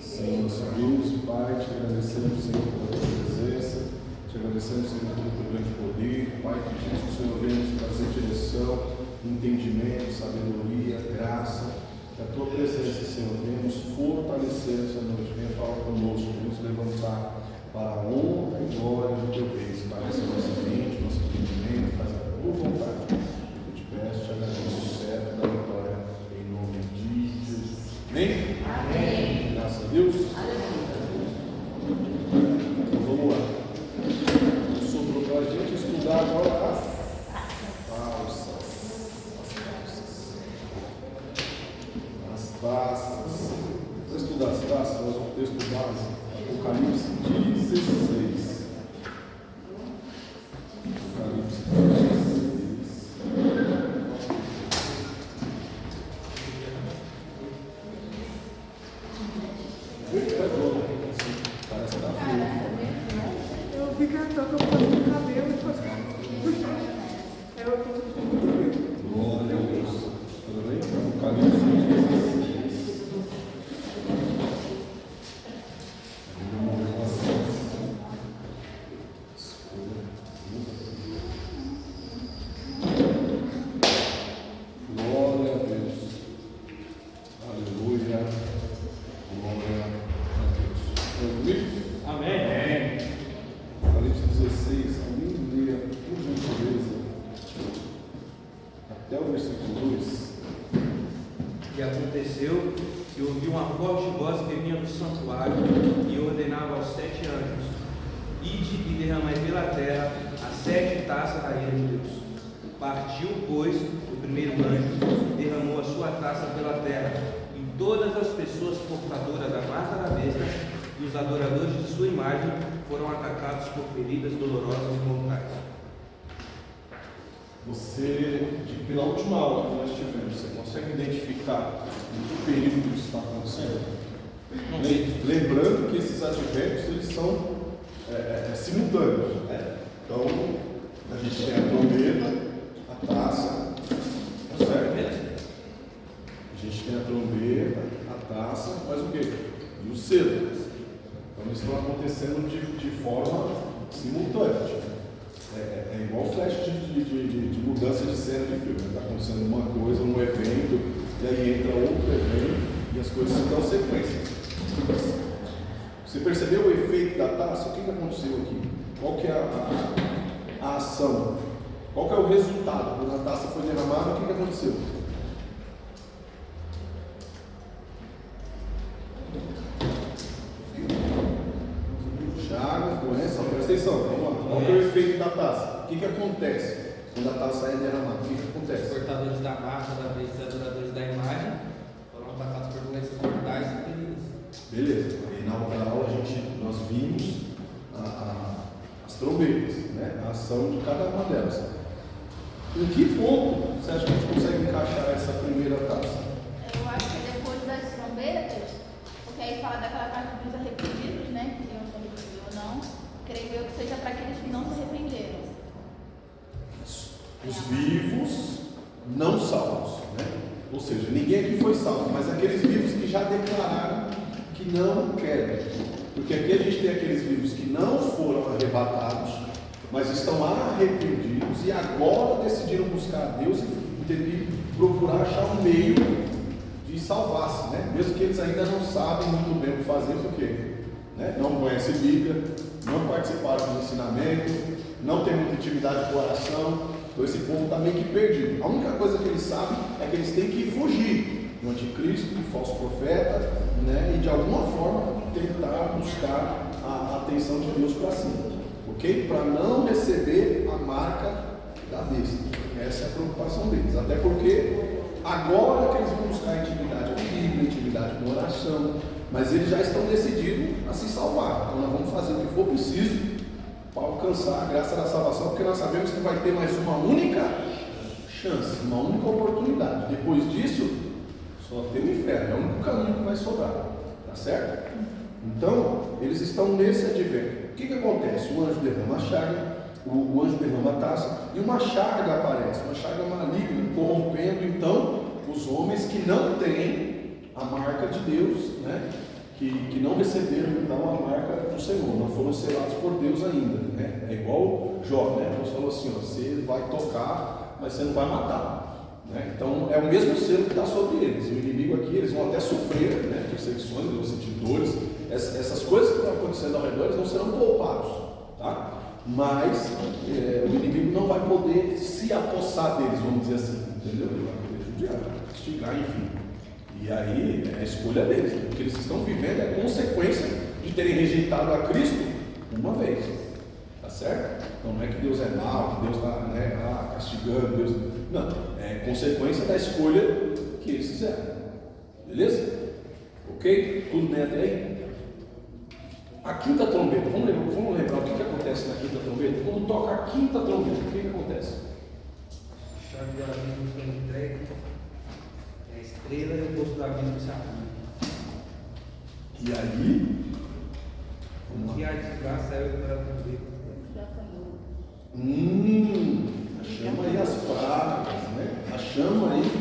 Sim, nós subimos, Pai, te agradecemos, Senhor, pela tua presença, te agradecemos, Senhor, pelo teu grande poder. Pai, pedimos que o Senhor venha nos trazer direção, entendimento, sabedoria, graça, que a tua presença, Senhor, venha nos fortalecer essa noite, venha falar conosco, venha nos levantar para a honra e glória do teu reino. Esclarece a nossa mente, nosso entendimento, faz a tua vontade. Eu te peço, te agradeço, certo da vitória, em nome de Jesus. Amém? Amém. Graças a Deus. Então vamos lá. Sobrou para a gente estudar agora as falsas. As taças. Para estudar as taças, nós vamos estudar Apocalipse 16. Apocalipse 16. Parece que está frio. Eu vi que eu estou fazendo o cabelo e fazendo. Glória a Deus. Tudo bem? Apocalipse 16. Glória a Deus. Aleluia. Glória a Deus. Vamos ler? Amém. Apocalipse 16, alguém leia, por gentileza, até o versículo 2. E aconteceu que ouvi uma forte voz que vinha do santuário e ordenava aos 7 anjos: ide e derramai pela terra as 7 taças da ira de Deus. Partiu, pois, o primeiro anjo, derramou a sua taça pela terra, e todas as pessoas portadoras da marca da besta e os adoradores de sua imagem foram atacados por feridas dolorosas e mortais. Pela última aula que nós tivemos, você consegue identificar em que período isso está acontecendo? Lembrando que esses adventos, eles são simultâneos, né? Então, a gente tem a trombeta, a taça, tá certo? A gente tem a trombeta, a taça, mas o quê? E o selo. Então, eles estão acontecendo de forma simultânea. É igual flash de mudança de cena de filme. Está acontecendo uma coisa, um evento, e aí entra outro evento, e as coisas se dão sequência. Você percebeu o efeito da taça? O que aconteceu aqui? Qual que é a ação? Qual que é o resultado? Quando a taça foi derramada, o que aconteceu? Chaga, doença, presta atenção, vamos lá. Qual que é o efeito da taça? O que acontece quando a taça é derramada? O que Os acontece? portadores da marca da besta e adoradores da imagem foram atacados por doenças mortais e feridas. Beleza, aí na outra aula nós vimos as trombetas, né? A ação de cada uma delas. Em que ponto você acha que a gente consegue encaixar essa primeira taça? Eu acho que depois das trombetas, porque aí fala daquela parte dos arrependidos, né? Que iam se arrepender ou não. Creio eu que seja para aqueles que não se arrependeram. Os vivos não salvos, né? Ou seja, ninguém aqui foi salvo, mas aqueles vivos que já declararam que não querem. Porque aqui a gente tem aqueles vivos que não foram arrebatados, mas estão arrependidos e agora decidiram buscar a Deus e procurar achar um meio de salvar-se, né? Mesmo que eles ainda não sabem muito bem o que fazer, porque não conhecem Bíblia, não participaram dos ensinamentos, não tem muita intimidade com oração. Então esse povo está meio que perdido. A única coisa que eles sabem é que eles têm que fugir do anticristo, do falso profeta, né? E de alguma forma tentar buscar a atenção de Deus para si, ok? Para não receber a marca da besta. Essa é a preocupação deles. Até porque agora que eles vão buscar intimidade com a Bíblia, intimidade com oração, mas eles já estão decididos a se salvar. Então nós vamos fazer o que for preciso para alcançar a graça da salvação, porque nós sabemos que vai ter mais uma única chance, uma única oportunidade. Depois disso, só tem o inferno, é o único caminho que vai sobrar, tá certo? Então, eles estão nesse advento. O que acontece? O anjo derrama a chaga, o anjo derrama a taça, e uma chaga aparece, uma chaga maligna, corrompendo então os homens que não têm a marca de Deus, né? que não receberam então a marca do Senhor, não foram selados por Deus ainda, né? É igual Jó, né? Deus falou assim, ó, você vai tocar, mas você não vai matar, né? Então é o mesmo selo que está sobre eles. O inimigo aqui, eles vão até sofrer, né, perseguições, vão sentir dores, essas coisas que estão acontecendo ao redor, eles não serão poupados, tá? Mas o inimigo não vai poder se apossar deles, vamos dizer assim, entendeu? Ele vai poder judiar, castigar, enfim. E aí é a escolha deles, né? O que eles estão vivendo é consequência de terem rejeitado a Cristo uma vez, tá certo? Então não é que Deus é mau, que Deus está, né, castigando, Deus... Não, é consequência da escolha que eles fizeram, beleza? Ok? Tudo bem até aí? A quinta trombeta, vamos lembrar o que acontece na quinta trombeta? Quando toca a quinta trombeta, o que acontece? A chave do abismo foi entregue, a estrela e o poço do abismo se abriu. E aí? Vamos E lá. a desgraça saiu pela trombeta. Já falou. A chama aí as pragas, né? A chama aí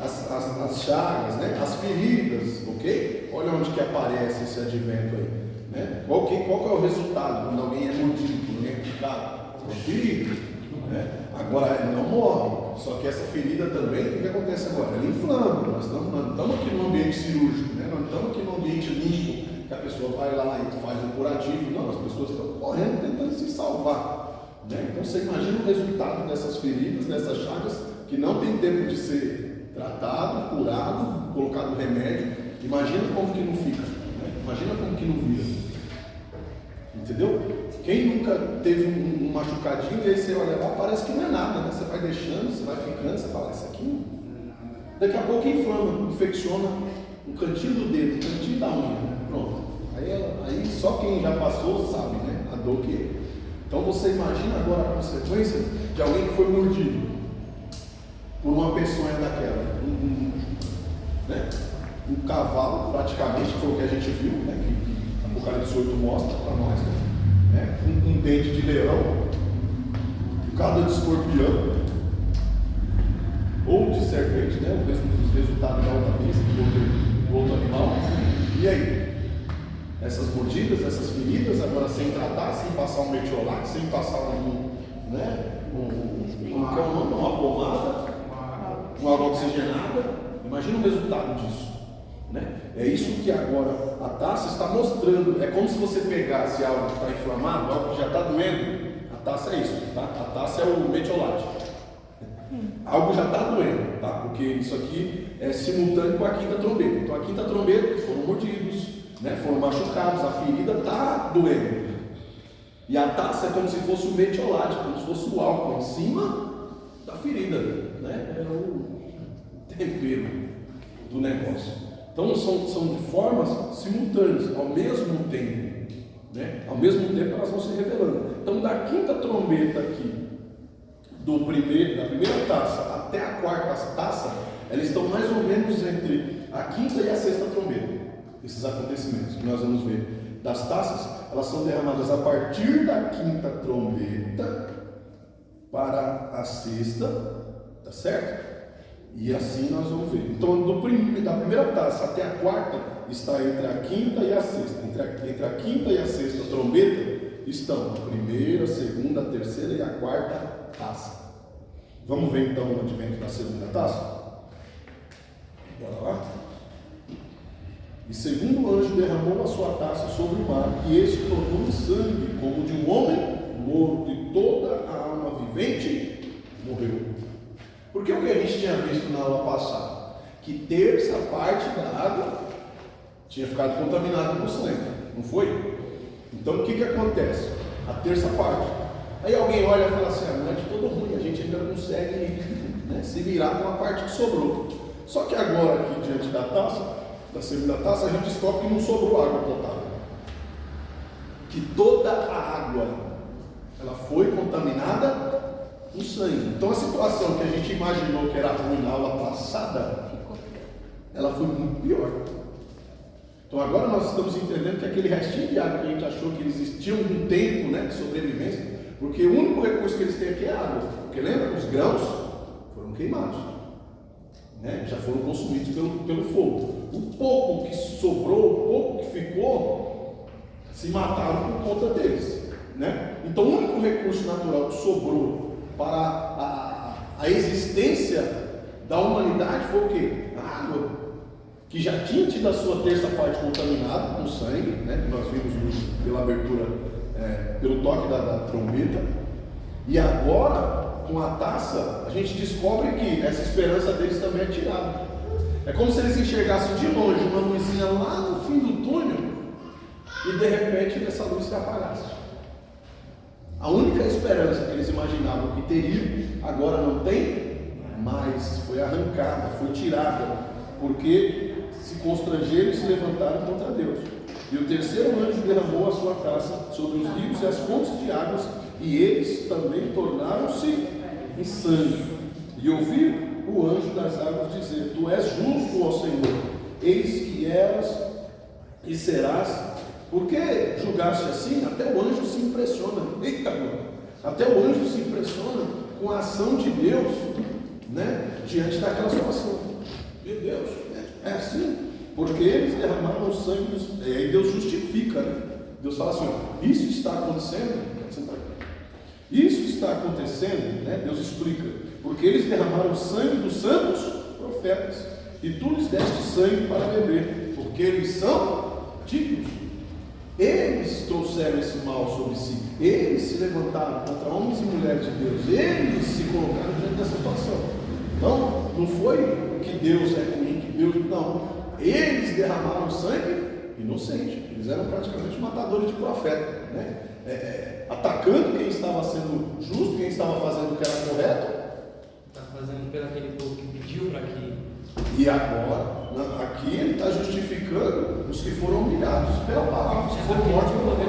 as chagas, né? As feridas, ok? Olha onde que aparece esse advento aí. Né? Qual que é o resultado quando alguém é mordido, quando alguém é picado? É ferido, né? Agora ele não morre, só que essa ferida também, o que acontece agora? Ela inflama. Nós não estamos aqui num ambiente cirúrgico, né? Nós não estamos aqui num ambiente limpo, que a pessoa vai lá e faz um curativo. Não, as pessoas estão correndo tentando se salvar, né? Então você imagina o resultado dessas feridas, dessas chagas, que não tem tempo de ser tratado, curado, colocado remédio. Imagina como que não fica, né? Imagina como que não vira. Entendeu? Quem nunca teve um machucadinho e aí você olha lá, parece que não é nada, né? Você vai deixando, você vai ficando, você fala, isso aqui não é nada. Daqui a pouco inflama, infecciona um cantinho do dedo, um cantinho da unha, né? Pronto. Aí só quem já passou sabe, né? A dor que é. Então você imagina agora a consequência de alguém que foi mordido por uma peçonha daquela. Né? Um cavalo, praticamente, foi o que a gente viu, né? Que Apocalipse 8 mostra para nós, né? Um dente de leão, cada de escorpião, ou de serpente, né? Os resultados da outra besta, do outro animal. E aí? Essas mordidas, essas feridas, agora sem tratar, sem passar um metiolate, sem passar uma pomada, uma água oxigenada. Imagina o resultado disso. Né? É isso que agora a taça está mostrando. É como se você pegasse algo que está inflamado, algo que já está doendo. A taça é isso, tá? A taça é o metiolate. Algo já está doendo, tá? Porque isso aqui é simultâneo com a quinta trombeta. Então a quinta trombeta, eles foram mordidos, né? Foram machucados, a ferida está doendo. E a taça é como se fosse o metiolate, como se fosse o álcool em cima da ferida, né? É o tempero do negócio. Então são de formas simultâneas, ao mesmo tempo, né? Ao mesmo tempo elas vão se revelando. Então da quinta trombeta aqui, da primeira taça até a quarta taça, elas estão mais ou menos entre a quinta e a sexta trombeta. Esses acontecimentos que nós vamos ver das taças, elas são derramadas a partir da quinta trombeta para a sexta, tá certo? E assim nós vamos ver. Então, da primeira taça até a quarta está entre a quinta e a sexta. Entre a quinta e a sexta trombeta estão a primeira, a segunda, a terceira e a quarta taça. Vamos ver então o advento da segunda taça? Bora lá? E segundo o anjo derramou a sua taça sobre o mar, e este tornou em sangue, como de um homem morto, e toda a alma vivente morreu. Porque o que a gente tinha visto na aula passada? Que terça parte da água tinha ficado contaminada com sangue, não foi? Então o que acontece? A terça parte. Aí alguém olha e fala assim, não é de todo ruim, a gente ainda consegue, né, se virar com a parte que sobrou. Só que agora aqui diante da taça, da segunda taça, a gente descobre que não sobrou água potável. Que toda a água ela foi contaminada com sangue. Então a situação que a gente imaginou que era ruim na aula passada, ela foi muito pior. Então agora nós estamos entendendo que aquele restinho de água que a gente achou que eles tinham um tempo, né, de sobrevivência, porque o único recurso que eles têm aqui é água. Porque lembra? Os grãos foram queimados, né? Já foram consumidos pelo fogo. O pouco que sobrou, o pouco que ficou, se mataram por conta deles, né? Então o único recurso natural que sobrou para a existência da humanidade foi o quê? A água, que já tinha tido a sua terça parte contaminada com sangue, né? Que nós vimos pela abertura, pelo toque da trombeta, e agora com a taça a gente descobre que essa esperança deles também é tirada. É como se eles enxergassem de longe uma luzinha lá no fim do túnel e de repente essa luz se apagasse. A única esperança que eles imaginavam que teriam, agora não tem mais, foi arrancada, foi tirada, porque se constrangeram e se levantaram contra Deus. E o terceiro anjo derramou a sua taça sobre os rios e as fontes de águas, e eles também tornaram-se em sangue. E ouviu o anjo das águas dizer: Tu és justo, ó Senhor, eis que eras e serás. Por que julgaste assim? Até o anjo se impressiona. Eita, mano! Até o anjo se impressiona com a ação de Deus, né? Diante daquela situação. Meu Deus, é assim. Porque eles derramaram o sangue dos... E aí Deus justifica, né? Deus fala assim: ó, isso está acontecendo. Isso está acontecendo, né? Deus explica. Porque eles derramaram o sangue dos santos profetas, e tu lhes deste sangue para beber, porque eles são dignos. Eles trouxeram esse mal sobre si, eles se levantaram contra homens e mulheres de Deus, eles se colocaram diante dessa situação. Então, não foi que Deus é ruim, que Deus não. Eles derramaram sangue inocente, eles eram praticamente matadores de profeta, né? Atacando quem estava sendo justo, quem estava fazendo o que era correto. Está fazendo pelo aquele povo que pediu para que... E agora, aqui ele está justificando os que foram humilhados pela palavra, os que foram mortos pelo poder.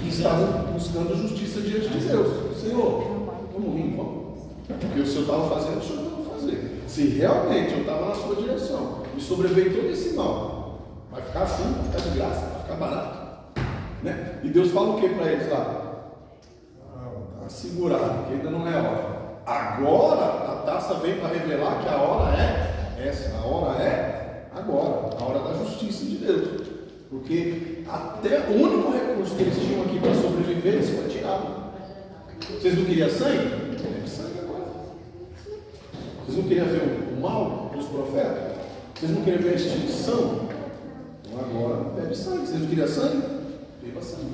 Estavam buscando justiça diante de Deus. Senhor, vamos vir, vamos. Porque o Senhor estava fazendo, o Senhor não vai fazer. Se realmente eu estava na sua direção, me sobreveio todo esse mal, vai ficar assim, vai ficar de graça, vai ficar barato, né? E Deus fala o que para eles lá? Está segurado, que ainda não é a hora. Agora a taça vem para revelar que a hora é essa, a hora é agora, a hora da justiça de Deus. Porque até o único recurso que eles tinham aqui para sobreviver, eles foi tirado. Vocês não queriam sangue? Bebe sangue agora. Vocês não queriam ver o mal dos profetas? Vocês não queriam ver a extinção? Então agora bebe sangue. Vocês não queriam sangue? Beba sangue.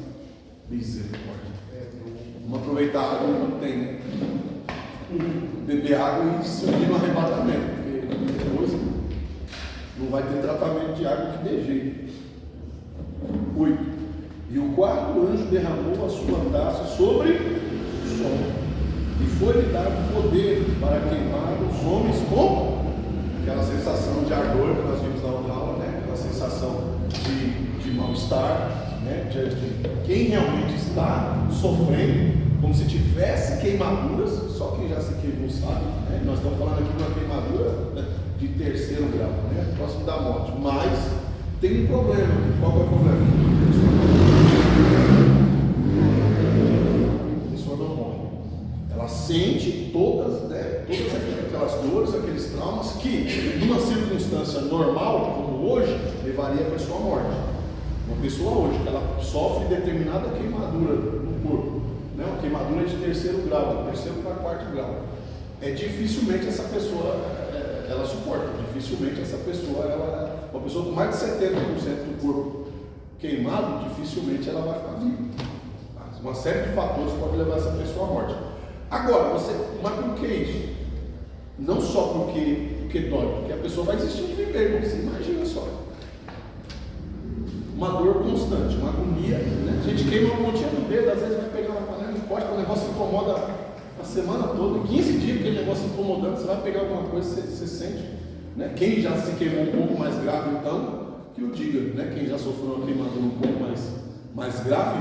Misericórdia. Vamos aproveitar a água que não tem, né? Beber água e subir no arrebatamento, porque depois não vai ter tratamento de água que dê jeito. 8. E o quarto anjo derramou a sua taça sobre o sol, e foi-lhe dado poder para queimar os homens com aquela sensação de ardor que nós vimos na outra aula, né? Aquela sensação de mal-estar, né? De quem realmente está sofrendo, como se tivesse queimaduras. Só quem já se queimou sabe, né? Nós estamos falando aqui de uma queimadura de terceiro grau, né? Próximo da morte. Mas tem um problema. Qual é o problema? A pessoa não morre. Ela sente todas aquelas dores, aqueles traumas que, numa circunstância normal, como hoje, levaria a pessoa à morte. Uma pessoa hoje, que ela sofre determinada queimadura no corpo, né? Uma queimadura de terceiro grau, de terceiro para quarto grau, dificilmente essa pessoa ela suporta. Dificilmente essa pessoa, uma pessoa com mais de 70% do corpo queimado, dificilmente ela vai ficar viva. Uma série de fatores pode levar essa pessoa à morte. Agora, mas por que isso? Não só porque dói, porque a pessoa vai desistir de viver. Você imagina só. Uma dor constante, uma agonia, né? A gente queima uma pontinha do dedo, às vezes vai pegar uma panela de corte, o negócio incomoda a semana toda, 15 dias aquele negócio incomodando, você vai pegar alguma coisa, você sente, né? Quem já se queimou um pouco mais grave, então, que o diga, né? Quem já sofreu uma queimadura um pouco mais grave,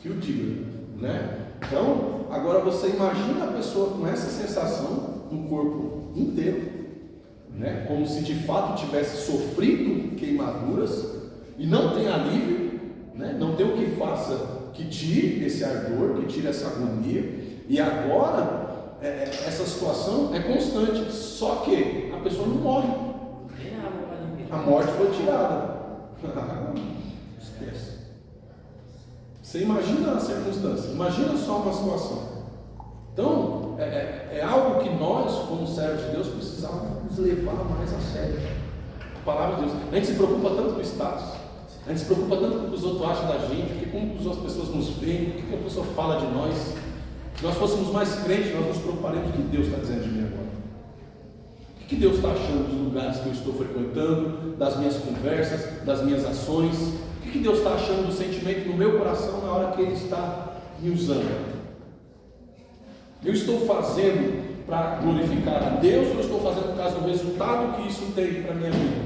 que o diga, né? Então, agora você imagina a pessoa com essa sensação no corpo inteiro, né? Como se de fato tivesse sofrido queimaduras e não tem alívio, né? Não tem o que faça que tire esse ardor, que tire essa agonia. E agora essa situação é constante, só que a pessoa não morre. A morte foi tirada. Esquece. Você imagina a circunstância, imagina só uma situação. Então, é algo que nós, como servos de Deus, precisamos levar mais a sério. A palavra de Deus. A gente se preocupa tanto com o status, a gente se preocupa tanto com o que os outros acham da gente, como as pessoas nos veem, o que a pessoa fala de nós. Se nós fôssemos mais crentes, nós nos preocuparemos com o que Deus está dizendo de mim agora. O que Deus está achando dos lugares que eu estou frequentando, das minhas conversas, das minhas ações? O que Deus está achando do sentimento no meu coração na hora que Ele está me usando? Eu estou fazendo para glorificar a Deus ou eu estou fazendo por causa do resultado que isso tem para a minha vida?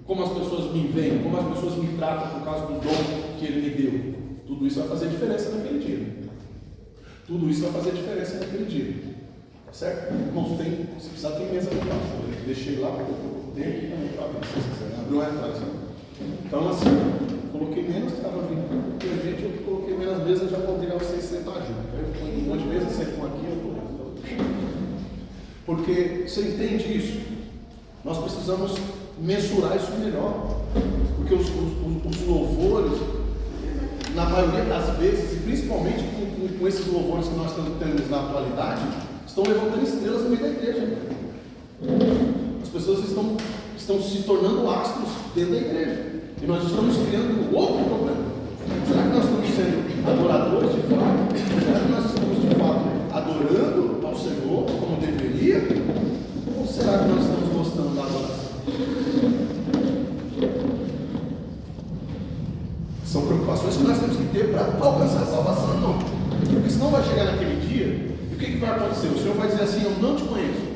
Como as pessoas me veem, como as pessoas me tratam por causa do dom que Ele me deu? Tudo isso vai fazer diferença naquele dia. Tudo isso vai fazer diferença naquele dia. Certo? Irmãos, se precisar tem mesa aqui embaixo. Eu deixei lá porque eu tenho aqui também para ver se vocês quiserem. Abriu lá atrás. Né? Então assim, coloquei menos que estava vindo. Porque a gente, eu coloquei menos mesas, já poderia vocês sentar junto. Eu ponho um monte de mesa, sentam aqui, eu estou lá. Porque você entende isso? Nós precisamos mensurar isso melhor. Porque os louvores, na maioria das vezes, e principalmente com esses louvores que nós temos na atualidade, estão levantando estrelas no meio da igreja. As pessoas estão se tornando astros dentro da igreja. E nós estamos criando outro problema. Será que nós estamos sendo adoradores de fato? Será que nós estamos de fato adorando ao Senhor como deveria? Ou será que nós estamos gostando da adoração? São preocupações que nós temos que ter para alcançar a salvação, não. Porque senão vai chegar naquele dia. O que vai acontecer? O Senhor vai dizer assim, eu não te conheço.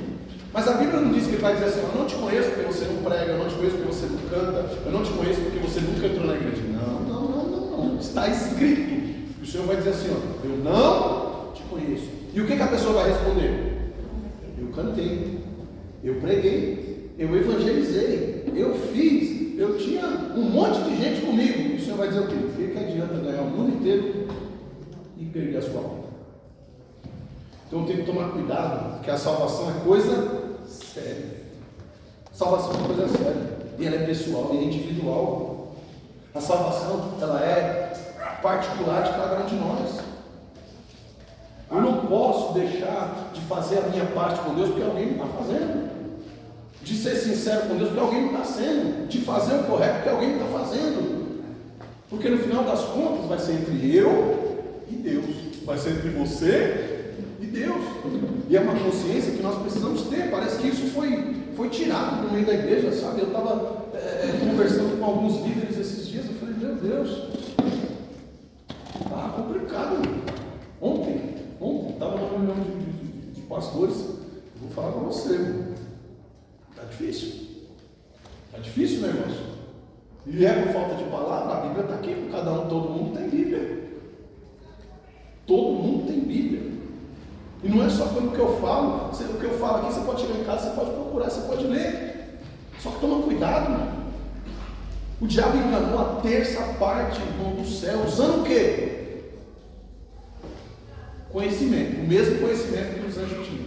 Mas a Bíblia não diz que Ele vai dizer assim, eu não te conheço porque você não prega, eu não te conheço porque você não canta, eu não te conheço porque você nunca entrou na igreja. Não. Está escrito. O Senhor vai dizer assim, ó, eu não te conheço. E o que a pessoa vai responder? Eu cantei, eu preguei, eu evangelizei, eu fiz, eu tinha um monte de gente comigo. E o Senhor vai dizer o quê? O que adianta ganhar o mundo inteiro e perder a sua alma? Então tem que tomar cuidado, porque a salvação é coisa séria. Salvação é coisa séria. E ela é pessoal, e é individual. A salvação, ela é particular de cada um de nós. Eu não posso deixar de fazer a minha parte com Deus porque alguém não está fazendo. De ser sincero com Deus porque alguém não está sendo. De fazer o correto porque alguém não está fazendo. Porque no final das contas vai ser entre eu e Deus. Vai ser entre você e Deus. E é uma consciência que nós precisamos ter. Parece que isso foi tirado do meio da igreja, sabe? Eu estava conversando com alguns líderes esses dias. Eu falei, meu Deus, está complicado. Ontem estava numa reunião de pastores. Eu vou falar para você, está difícil. Está difícil o negócio. E é por falta de palavra. A Bíblia está aqui, todo mundo tem Bíblia. Todo mundo tem Bíblia. E não é só pelo que eu falo. O que eu falo aqui, você pode chegar em casa, você pode procurar, você pode ler. Só que toma cuidado, mano. O diabo enganou a terça parte do céu, usando o quê? Conhecimento, o mesmo conhecimento que os anjos tinham.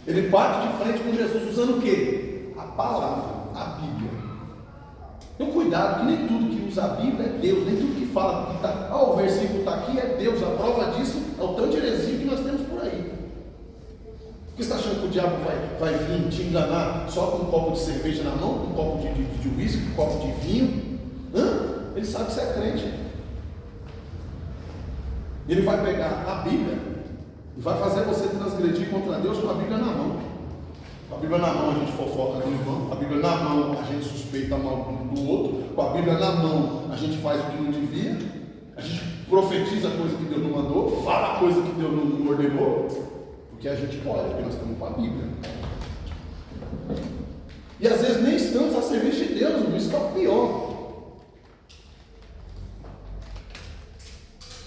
Ele bate de frente com Jesus, usando o quê? A palavra, a Bíblia. Então cuidado, que nem tudo que usa a Bíblia é Deus, nem tudo que fala, que tá, o versículo está aqui é Deus. A prova disso é o tanto de heresia que nós temos por aí. Por que você está achando que o diabo vai vir te enganar só com um copo de cerveja na mão, com um copo de uísque, com um copo de vinho? Ele sabe que você é crente. Ele vai pegar a Bíblia e vai fazer você transgredir contra Deus com a Bíblia na mão. Com a Bíblia na mão a gente fofoca do irmão, com a Bíblia na mão a gente suspeita mal do outro, com a Bíblia na mão a gente faz o que não devia, a gente profetiza coisa que Deus não mandou, fala coisa que Deus não ordenou, porque a gente pode, porque nós estamos com a Bíblia. E às vezes nem estamos a serviço de Deus, isso que é o pior.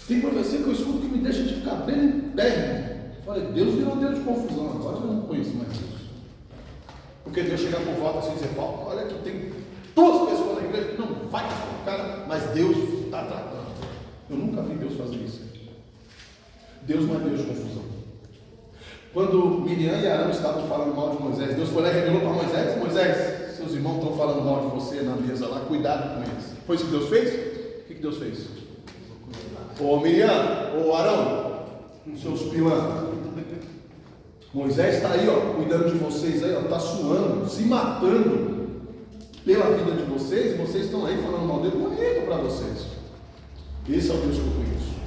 Tem profecia que eu escuto que me deixa de ficar bem em pé. Falei, Deus virou Deus de confusão, agora eu não conheço mais Deus. Porque Deus chegar por volta assim e dizer, olha que tem 2 pessoas na igreja que não vai com o cara, mas Deus está tratando. Eu nunca vi Deus fazer isso. Deus não é Deus de confusão. Quando Miriam e Arão estavam falando mal de Moisés, Deus foi lá e revelou para Moisés, Moisés, seus irmãos estão falando mal de você na mesa lá, cuidado com eles. Foi isso que Deus fez? O que Deus fez? Ô Miriam, ô Arão, seus pilantras. Moisés está aí, ó, cuidando de vocês aí, ó, está suando, se matando pela vida de vocês, e vocês estão aí falando mal dele, bonito para vocês. Esse é o Deus que eu conheço.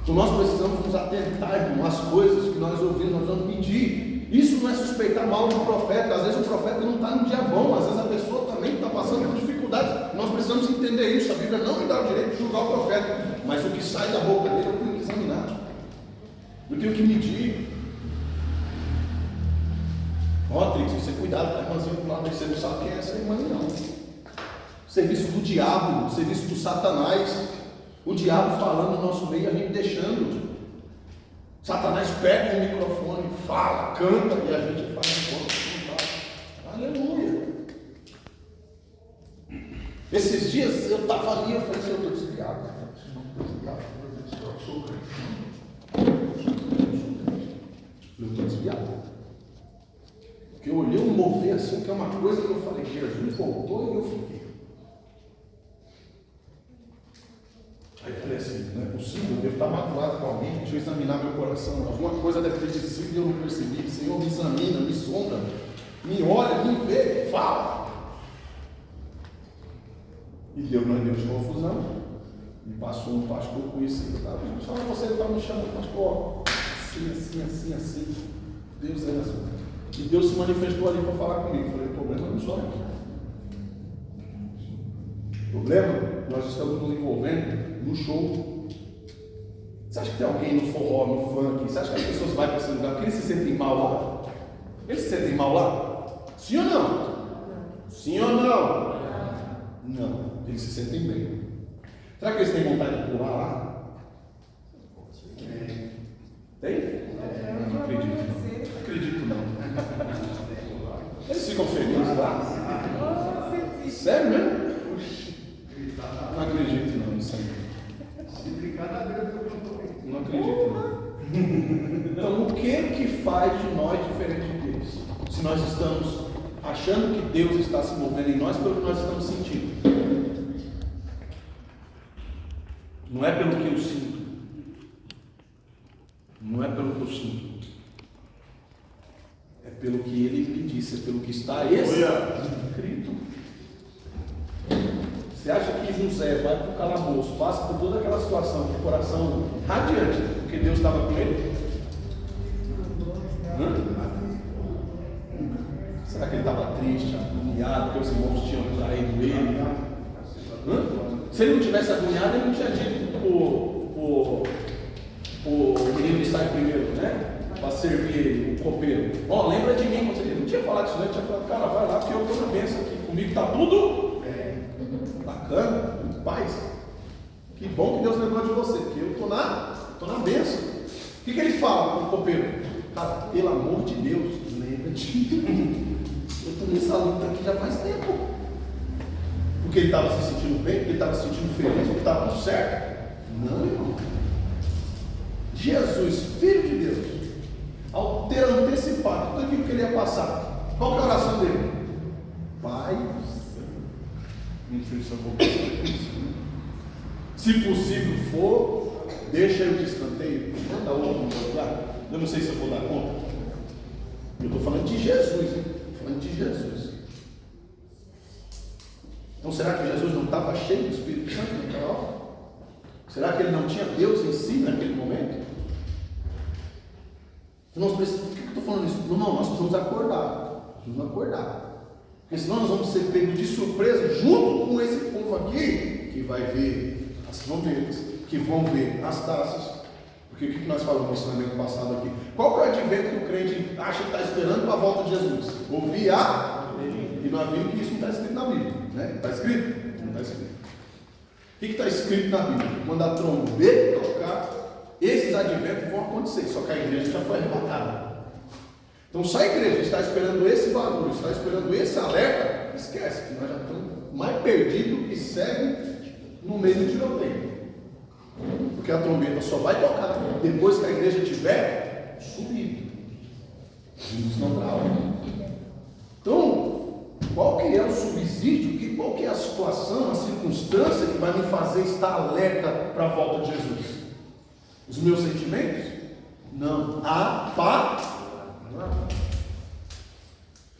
Então nós precisamos nos atentar, irmão, às coisas que nós ouvimos, nós vamos pedir. Isso não é suspeitar mal do profeta. Às vezes o profeta não está no dia bom, às vezes a pessoa também está passando por dificuldades. Nós precisamos entender isso. A Bíblia não me dá o direito de julgar o profeta, mas o que sai da boca dele eu tenho que examinar, eu tenho que medir. Ó, Trix, você cuidado com a irmãzinha do lado, você não sabe quem é essa irmã, não. Serviço do diabo, serviço do Satanás. O diabo falando no nosso meio, a gente deixando. Satanás pega o microfone, fala, canta, e a gente faz um pouco. Aleluia. Esses dias eu estava ali, eu falei assim, eu estou desviado. Eu sou crente. Eu estou desviado. Porque eu olhei um mover assim, que é uma coisa que eu falei, Jesus voltou e eu fiquei. Aí eu falei assim, não é possível, eu devo estar magoado com alguém, deixa eu examinar meu coração, alguma coisa deve ter sido e eu não percebi. Senhor, me examina, me sonda, me olha, me vê, fala. E Deus não deu de confusão, me passou um pastor conhecido, tá? Só você está me chamando, pastor, assim, Deus é azul. E Deus se manifestou ali para falar comigo. Eu falei, o problema não sou aqui. O problema, nós estamos nos envolvendo no show. Você acha que tem alguém no forró, no funk? Você acha que as pessoas vão para esse lugar porque eles se sentem mal lá? Eles se sentem mal lá? Sim ou não? Sim ou não? Não, eles se sentem bem. Será que eles têm vontade de pular lá? Tem? Não acredito. Não acredito não. Eles ficam felizes lá? Sério mesmo? Não acredito não nisso aí. Não acredito não. Então o que faz de nós diferente deles? Se nós estamos achando que Deus está se movendo em nós pelo que nós estamos sentindo. Não é pelo que eu sinto. Não é pelo que eu sinto. É pelo que ele me disse, é pelo que está escrito. Você acha que José vai para o calabouço, passa por toda aquela situação com o coração radiante, porque Deus estava com ele? Será que ele estava triste, agoniado, porque os irmãos tinham traído ele? Se ele não tivesse agoniado, ele não tinha dito o menino que sai primeiro, né? Para servir ele, o copeiro. Ó, lembra de mim, ele não tinha falado isso, ele tinha falado, cara, vai lá, porque eu estou na bênção aqui, comigo está tudo bacana, paz. Que bom que Deus lembrou de você, porque eu estou na bênção. O que ele fala para o copeiro? Cara, pelo amor de Deus, lembra de mim. Eu estou nessa luta aqui já faz tempo. Porque ele estava se sentindo bem, porque ele estava se sentindo feliz, porque estava tudo certo. Não, irmão. Jesus, Filho de Deus, ao ter antecipado tudo aquilo que ele ia passar, qual que é a oração dele? Pai, se possível for, deixa eu de escanteio, manda outro lugar. Eu não sei se eu vou dar conta. Eu estou falando de Jesus, hein? Estou falando de Jesus. Então será que Jesus não estava cheio do Espírito Santo naquela hora? Será que ele não tinha Deus em si naquele momento? Por que eu estou falando isso? Não, nós precisamos acordar. Precisamos acordar. Porque senão nós vamos ser pegos de surpresa junto com esse povo aqui, que vai ver as trombetas, que vão ver as taças. Porque o que nós falamos no ensinamento passado aqui? Qual que é o advento que o crente acha que está esperando para a volta de Jesus? Ouvir e nós vimos que isso não está escrito na Bíblia. Né? Está escrito? Não está escrito. O que está escrito na Bíblia? Quando a trombeta tocar, esses adventos vão acontecer, só que a igreja já foi arrebatada. Então, se a igreja está esperando esse barulho, está esperando esse alerta, esquece que nós já estamos mais perdidos que segue no meio do tiroteio. Porque a trombeta só vai tocar depois que a igreja tiver subido. Jesus não trava. Então, qual que é o subsídio, qual que é a situação, a circunstância que vai me fazer estar alerta para a volta de Jesus? Os meus sentimentos? Não.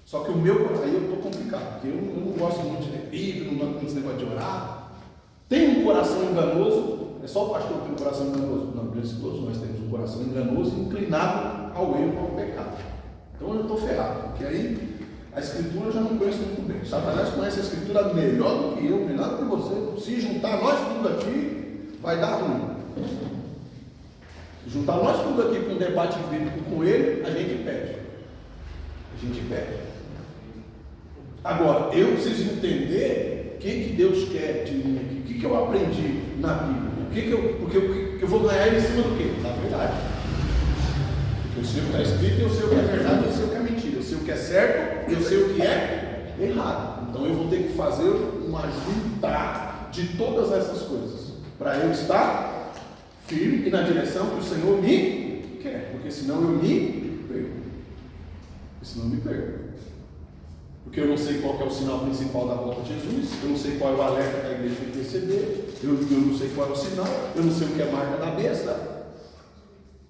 Só que o meu, aí eu estou complicado, porque eu não gosto muito de ler Bíblia, não gosto muito desse negócio de orar. Tem um coração enganoso, é só o pastor que tem um coração enganoso. Não, todos nós temos um coração enganoso inclinado ao erro, ao pecado. Então eu estou ferrado, porque aí a Escritura eu já não conheço muito bem. Satanás conhece a Escritura melhor do que eu, melhor do que você. Se juntar nós tudo aqui, vai dar ruim. Se juntar nós tudo aqui com um debate bíblico com ele, a gente perde. A gente perde. Agora, eu preciso entender o que Deus quer de mim aqui, o que eu aprendi na Bíblia, porque eu vou ganhar ele em cima do quê? Da verdade. Porque eu sei o que está escrito, eu sei o que é verdade, eu sei o que é mentira, eu sei o que é certo, eu sei o que é errado. Então eu vou ter que fazer uma junta de todas essas coisas, para eu estar firme e na direção que o Senhor me quer, porque senão eu me perco. Porque eu não sei qual que é o sinal principal da volta de Jesus, eu não sei qual é o alerta que a igreja tem que receber, eu não sei qual é o sinal, eu não sei o que é a marca da besta,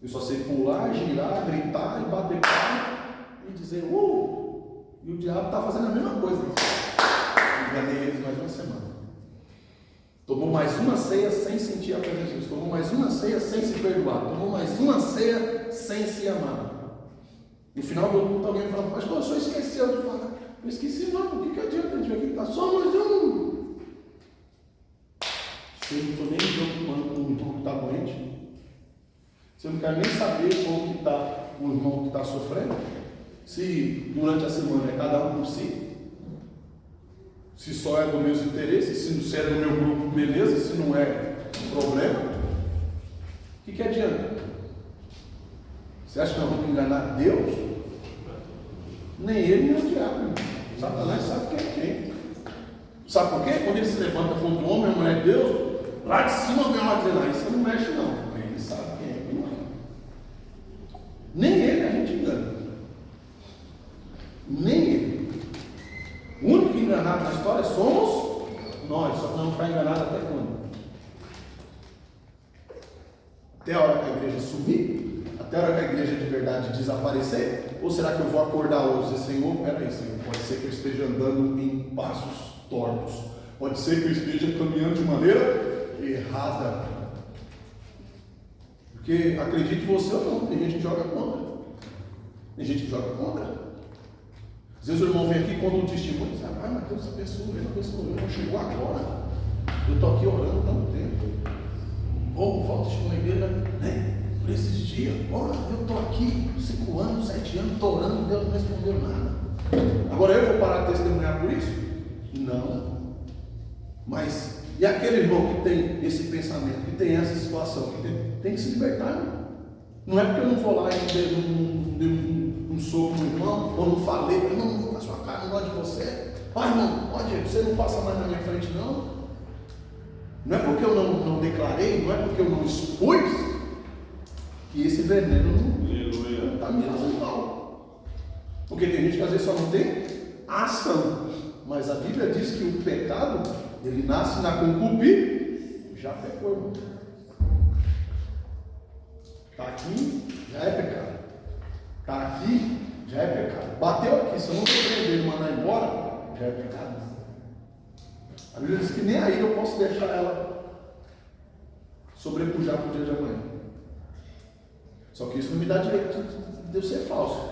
eu só sei pular, girar, gritar e bater palma e dizer e o diabo está fazendo a mesma coisa. Enganei eles mais uma semana. Tomou mais uma ceia sem sentir a presença de Jesus, tomou mais uma ceia sem se perdoar, tomou mais uma ceia sem se amar. No final do culto alguém fala, pastor, o senhor esqueceu de falar. Eu esqueci não, o que adianta a gente aqui? Está só mais um. Se eu não estou nem preocupando com o irmão que está doente, se eu não quero nem saber como que está o irmão que está sofrendo, se durante a semana é cada um por si, se só é dos meus interesses, se é do meu grupo, beleza, se não é problema, o que adianta? Você acha que nós vamos enganar Deus? Nem ele, nem o diabo. Satanás sabe quem é quem. Sabe por quê? Quando ele se levanta contra o homem, a mulher de Deus, lá de cima vem lá dizendo, isso não mexe não. Ele sabe quem é quem não é. Nem ele a gente engana. Nem ele. O único enganado na história somos nós. Só que não ficar enganado até quando? Até a hora que a igreja sumir? Até a hora que a igreja de verdade desaparecer? Ou será que eu vou acordar hoje e dizer, Senhor, peraí, Senhor, pode ser que eu esteja andando em passos tortos, pode ser que eu esteja caminhando de maneira errada, porque acredite você ou não, tem gente que joga contra, às vezes o irmão vem aqui e conta um testemunho e diz, mas Deus abençoou, não chegou agora, eu estou aqui orando há tanto tempo, volta a igreja, né? Por esses dias, eu estou aqui 5 anos, 7 anos, estou orando, Deus não respondeu nada. Agora eu vou parar de testemunhar por isso? Não. Mas, e aquele irmão que tem esse pensamento, que tem essa situação, que tem que se libertar, não? Não é porque eu não vou lá e dei um soco no irmão, ou não falei, irmão, não na sua cara, não gosto de você. Irmão, você não passa mais na minha frente, não. Não é porque eu não declarei, não é porque eu não expus, que esse veneno não está me fazendo mal. Porque tem gente que às vezes só não tem ação. Mas a Bíblia diz que o pecado, ele nasce na concupiscência. Já pecou, irmão. Está aqui, já é pecado. Está aqui, já é pecado. Bateu aqui, se eu não repreender e mandar embora, já é pecado. A Bíblia diz que nem aí eu posso deixar ela sobrepujar para o dia de amanhã. Só que isso não me dá direito de eu ser falso.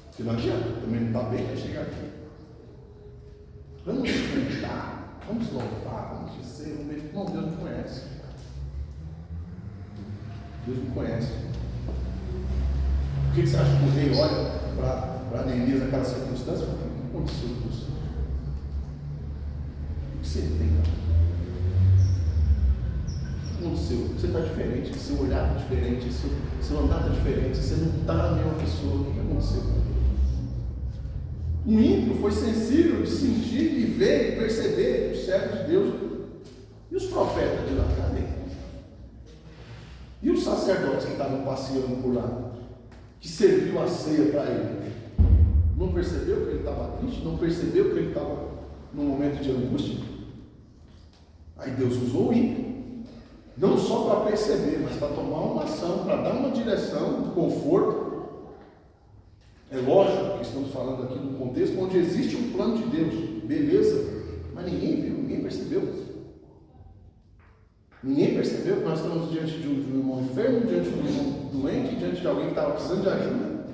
Porque não adianta, também não está bem, vai chegar aqui. Vamos cantar, vamos louvar, vamos dizer, vamos ver. Não, Deus me conhece. Deus me conhece. Por que você acha que o rei olha para Neemias naquela circunstância? O que aconteceu com você? O que você tem? O que aconteceu? Você está diferente, seu olhar está diferente, seu andar está diferente, você não está a mesma pessoa. O que aconteceu? O ímpio foi sensível de sentir, de ver e perceber os servos de Deus. E os profetas de lá? Cadê? E os sacerdotes que estavam passeando por lá? Que serviu a ceia para ele? Não percebeu que ele estava triste? Não percebeu que ele estava num momento de angústia? Aí Deus usou o ímpio. Não só para perceber, mas para tomar uma ação, para dar uma direção, um conforto. É lógico que estamos falando aqui num contexto onde existe um plano de Deus, beleza, mas ninguém viu, ninguém percebeu. Ninguém percebeu que nós estamos diante de um irmão enfermo, diante de um irmão doente, diante de alguém que estava precisando de ajuda.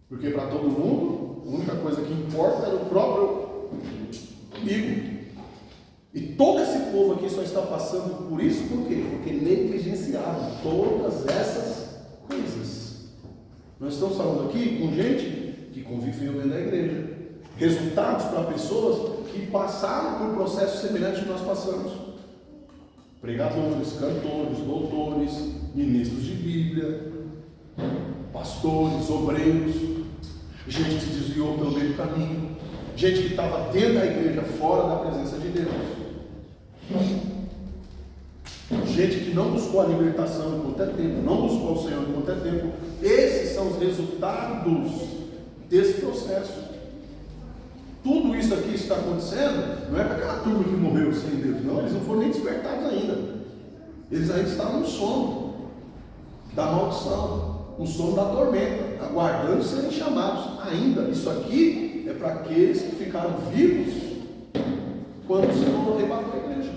Porque para todo mundo, a única coisa que importa era o próprio amigo. E todo esse povo aqui só está passando por isso, por quê? Porque negligenciaram todas essas coisas. Nós estamos falando aqui com gente que conviveu dentro da igreja. Resultados para pessoas que passaram por processos semelhantes que nós passamos. Pregadores, cantores, doutores, ministros de Bíblia, pastores, obreiros, gente que se desviou pelo meio do caminho, gente que estava dentro da igreja, fora da presença de Deus. Gente que não buscou a libertação enquanto é tempo, não buscou o Senhor enquanto é tempo. Esses são os resultados desse processo. Tudo isso aqui está acontecendo, não é para aquela turma que morreu sem Deus, não, eles não foram nem despertados ainda. Eles ainda estavam no sono da maldição, no sono da tormenta, aguardando serem chamados ainda. Isso aqui é para aqueles que ficaram vivos quando o Senhor arrebatou a igreja.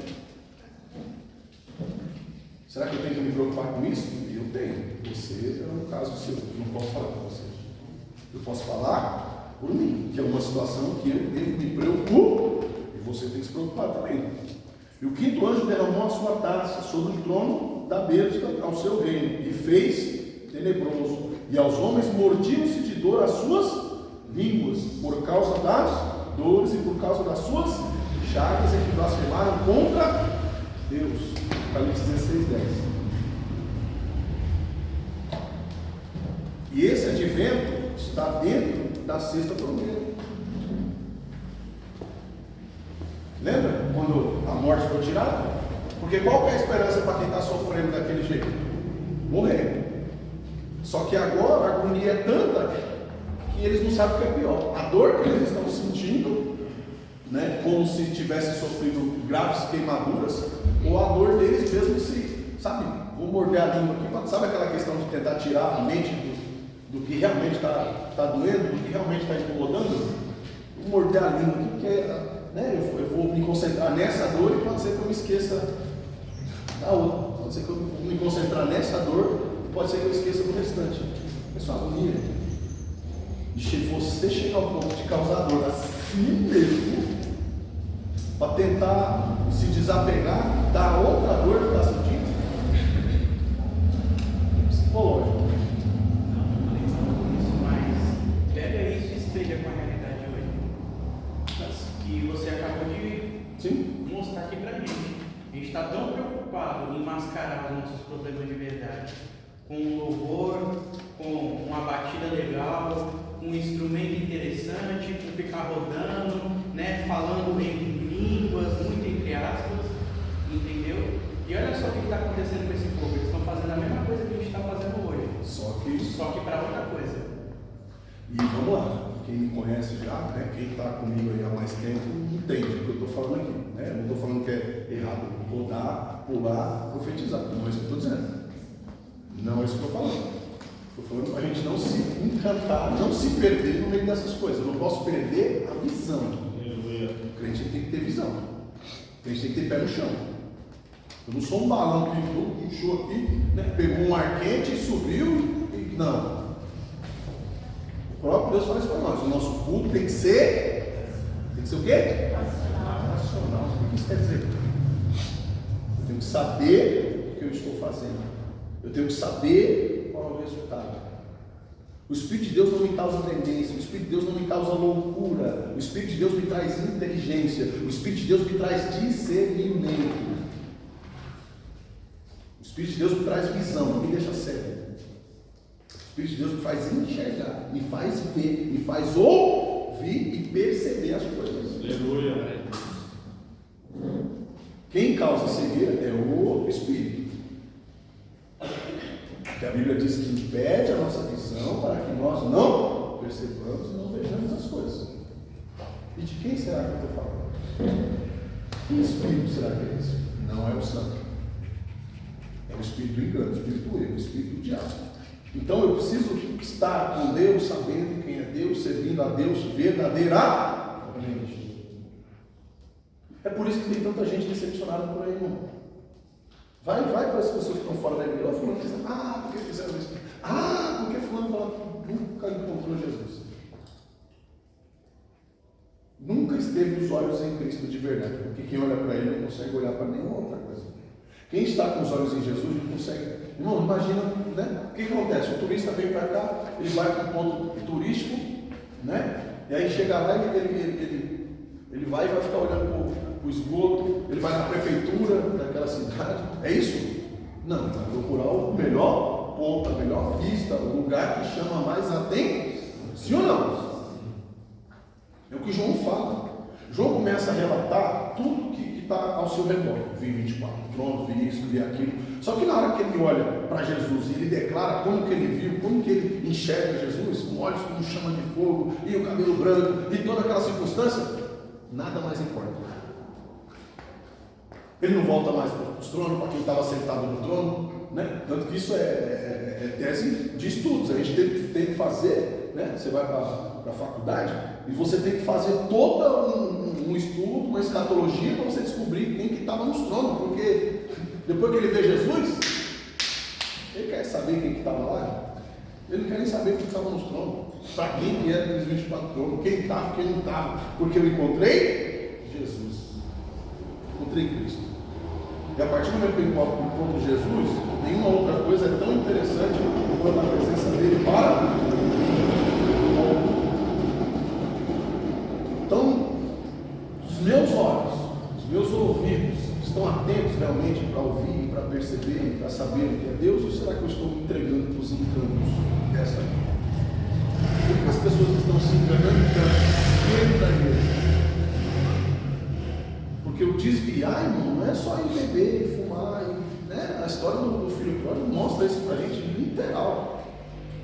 Será que eu tenho que me preocupar com isso? Eu tenho. Você é um caso seu, eu não posso falar com vocês. Eu posso falar por mim, que é uma situação que eu me preocupo e você tem que se preocupar também. E o quinto anjo derramou a sua taça sobre o trono da besta ao seu reino e fez tenebroso, e aos homens mordiam-se de dor as suas línguas, por causa das dores e por causa das suas chagas em que blasfemaram contra Deus. Apocalipse 16:10. E esse advento está dentro da sexta promessa. Lembra quando a morte foi tirada? Porque qual que é a esperança para quem está sofrendo daquele jeito? Morrer. Só que agora a agonia é tanta que eles não sabem o que é pior. A dor que eles estão sentindo, né, como se tivessem sofrido graves queimaduras, ou a dor deles mesmo se, sabe, vou morder a língua aqui, sabe aquela questão de tentar tirar a mente do que realmente está doendo, do que realmente está incomodando? Vou morder a língua aqui, porque eu vou me concentrar nessa dor e pode ser que eu me esqueça da outra. Pode ser que eu vou me concentrar nessa dor e pode ser que eu esqueça do restante. Pessoal, agonia. Você chega ao ponto de causar dor a si mesmo para tentar se desapegar da outra dor que está sentindo. Psicológico. Não falei sobre isso, mas pega isso e esteja com a realidade hoje. Que você acabou de mostrar aqui pra gente. A gente está tão preocupado em mascarar os nossos problemas de verdade, com um louvor, com uma batida legal, com um instrumento interessante, com ficar rodando, né, falando em línguas, muito entre aspas, entendeu? E olha só o que está acontecendo com esse povo, eles estão fazendo a mesma coisa que a gente está fazendo hoje, só que para outra coisa. E vamos lá, quem me conhece já, né, quem está comigo aí há mais tempo, entende o que eu estou falando aqui, né? Eu não estou falando que é errado rodar, pular, profetizar, não é isso que eu estou dizendo, não é isso que eu estou falando. Estou falando para a gente não se encantar, não se perder no meio dessas coisas. Eu não posso perder a visão. O crente tem que ter visão. O crente tem que ter pé no chão. Eu não sou um balão que puxou aqui, né, pegou um ar quente e subiu e não. O próprio Deus fala isso para nós. O nosso culto tem que ser o quê? Racional. O que isso quer dizer? Eu tenho que saber o que eu estou fazendo. Eu tenho que saber qual é o resultado. O Espírito de Deus não me causa tendência, o Espírito de Deus não me causa loucura, o Espírito de Deus me traz inteligência, o Espírito de Deus me traz discernimento, o Espírito de Deus me traz visão, não me deixa cego. O Espírito de Deus me faz enxergar, me faz ver, me faz ouvir e perceber as coisas. Aleluia. Quem causa cegueira é o Espírito. Que a Bíblia diz que impede a nossa visão para que nós não percebamos e não vejamos as coisas. E de quem será que eu estou falando? Que espírito será que é esse? Não é o santo. É o espírito do engano, o espírito do erro, o espírito do diabo. Então eu preciso estar com Deus, sabendo quem é Deus, servindo a Deus verdadeiramente. É por isso que tem tanta gente decepcionada por aí, irmão. Vai para as pessoas que estão fora da igreja. Fulano diz, por que fizeram isso? Porque fulano falou, nunca encontrou Jesus. Nunca esteve os olhos em Cristo de verdade. Porque quem olha para Ele não consegue olhar para nenhuma outra coisa. Quem está com os olhos em Jesus não consegue. Irmão, imagina, né? O que acontece? O turista vem para cá, ele vai para um ponto turístico, né? E aí chega lá e ele vai ficar olhando para o esgoto, ele vai na prefeitura daquela cidade. É isso? Não, vai procurar o melhor ponto, a melhor vista, o lugar que chama mais atenção. Sim ou não? É o que João fala. João começa a relatar tudo que está ao seu redor. Vi 24, pronto, vi isso, vi aquilo. Só que na hora que ele olha para Jesus e ele declara como que ele viu, como que ele enxerga Jesus, com olhos como chama de fogo, e o cabelo branco, e toda aquela circunstância, nada mais importa. Ele não volta mais para os tronos, para quem estava sentado no trono, né? Tanto que isso é tese de estudos. A gente tem que fazer, né? Você vai para a faculdade e você tem que fazer todo um estudo, uma escatologia para você descobrir quem que estava nos tronos, porque depois que ele vê Jesus, ele quer saber quem que estava lá. Ele não quer nem saber quem estava nos tronos, para quem que era aqueles 24 tronos, quem estava, quem não estava, porque eu encontrei Jesus, encontrei Cristo. E a partir do momento que eu encontro Jesus, nenhuma outra coisa é tão interessante quanto a presença dele para. Então, os meus olhos, os meus ouvidos estão atentos realmente para ouvir, para perceber, para saber o que é Deus, ou será que eu estou me entregando para os encantos dessa vida? Por que as pessoas estão se entregando dentro da igreja? Porque o desviar, irmão, não é só ir beber e fumar, né? A história do filho pródigo mostra isso para a gente literal.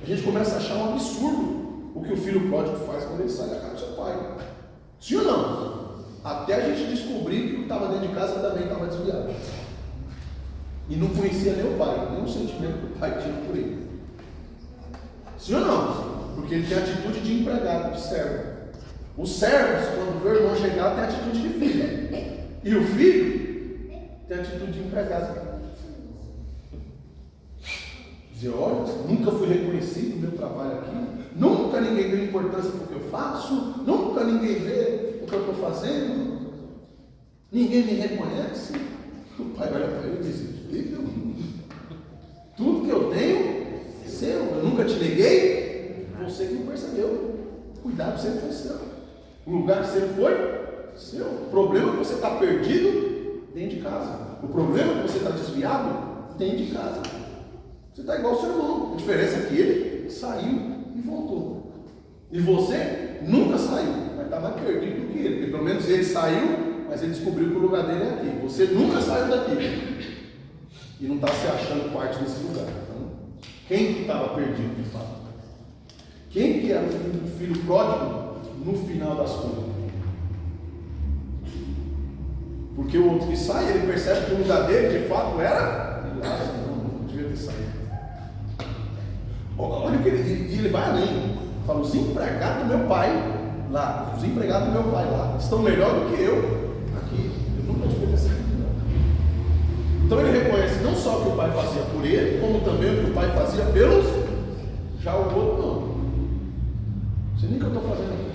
A gente começa a achar um absurdo o que o filho pródigo faz quando ele sai da casa do seu pai. Sim ou não? Até a gente descobrir que o que estava dentro de casa também estava desviado. E não conhecia nem o pai, nem o sentimento que o pai tinha por ele. Sim ou não? Porque ele tem atitude de empregado, de servo. Os servos, quando vê o irmão chegar, tem atitude de filho. E o filho tem atitude de empregado. Dizer, olha, nunca fui reconhecido no meu trabalho aqui, nunca ninguém deu importância para o que eu faço, nunca ninguém vê o que eu estou fazendo, ninguém me reconhece. O pai olha para ele e diz, filho, tudo que eu tenho é seu, eu nunca te neguei, você que não percebeu. Cuidado, sempre foi seu. O lugar que sempre foi seu. O problema é que você está perdido dentro de casa. O problema é que você está desviado dentro de casa. Você está igual ao seu irmão. A diferença é que ele saiu e voltou. E você nunca saiu, mas está mais perdido do que ele. Porque pelo menos ele saiu, mas ele descobriu que o lugar dele é aqui. Você nunca saiu daqui. E não está se achando parte desse lugar. Então, quem que estava perdido de fato? Quem que era o filho pródigo no final das contas? Porque o outro que sai, ele percebe que o lugar dele de fato era não devia ter saído. Olha o que ele vai além. Fala, os empregados do meu pai lá, os empregados do meu pai lá estão melhor do que eu aqui. Eu nunca devia ter saído. Então ele reconhece não só o que o pai fazia por ele, como também o que o pai fazia pelos. Já o outro não. Você nem que eu estou fazendo aqui.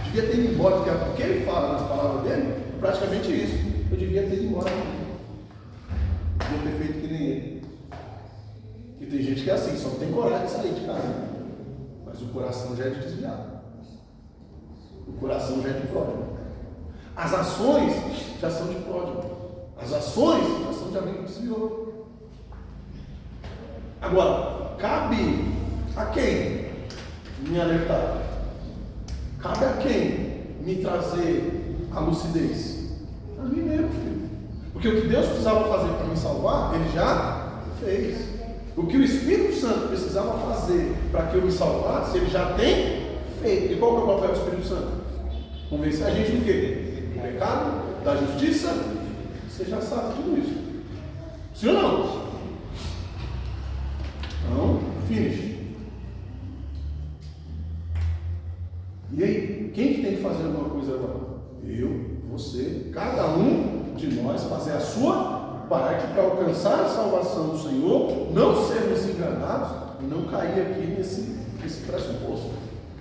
Devia ter ido embora, porque o que ele fala nas palavras dele é praticamente isso. Eu devia ter ido embora. Devia ter feito que nem ele. E tem gente que é assim, só não tem coragem de sair de casa. Mas o coração já é de desviado. O coração já é de pródigo. As ações já são de pródigo. As ações já são de alguém que desviou. Agora, cabe a quem me alertar? Cabe a quem me trazer a lucidez? A mim mesmo, filho. Porque o que Deus precisava fazer para me salvar, Ele já fez. O que o Espírito Santo precisava fazer para que eu me salvasse, Ele já tem feito. E qual é o papel do Espírito Santo? Convencer a gente do quê? Do pecado, da justiça, você já sabe tudo isso. Sim ou não? Então, finish. E aí, quem que tem que fazer alguma coisa agora? Eu, você, cada um de nós fazer a sua parte para alcançar a salvação do Senhor, não sermos enganados e não cair aqui nesse pressuposto.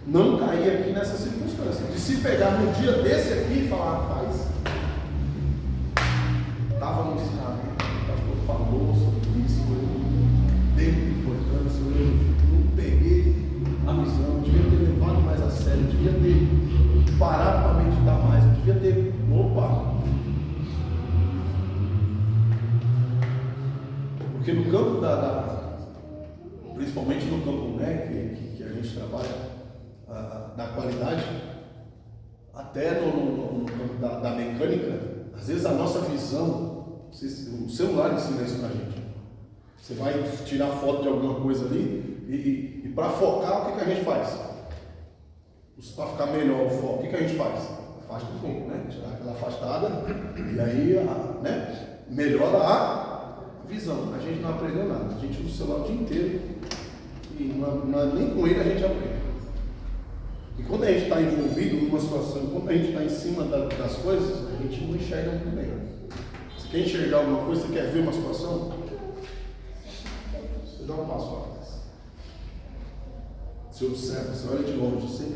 Não cair aqui nessa circunstância. De se pegar num dia desse aqui e falar, rapaz, estava no ensinamento, o pastor falou sobre isso, eu dei muita importância, eu não peguei a visão, devia ter levado mais a sério, devia ter parado para meditar mais, devia ter, porque no campo principalmente no campo, né, que a gente trabalha na qualidade, até no campo da mecânica, às vezes a nossa visão, o celular ensina isso pra gente. Você vai tirar foto de alguma coisa ali e para focar, o que a gente faz? Para ficar melhor o foco, o que a gente faz? Afasta um pouco, né? Tirar aquela afastada e aí, né? Melhora a visão. A gente não aprendeu nada. A gente usa o celular o dia inteiro e nem com ele a gente aprende. E quando a gente está envolvido numa situação, quando a gente está em cima das coisas, a gente não enxerga muito bem. Você quer enxergar alguma coisa, você quer ver uma situação? Você dá um passo atrás. Você observa, você olha de longe, você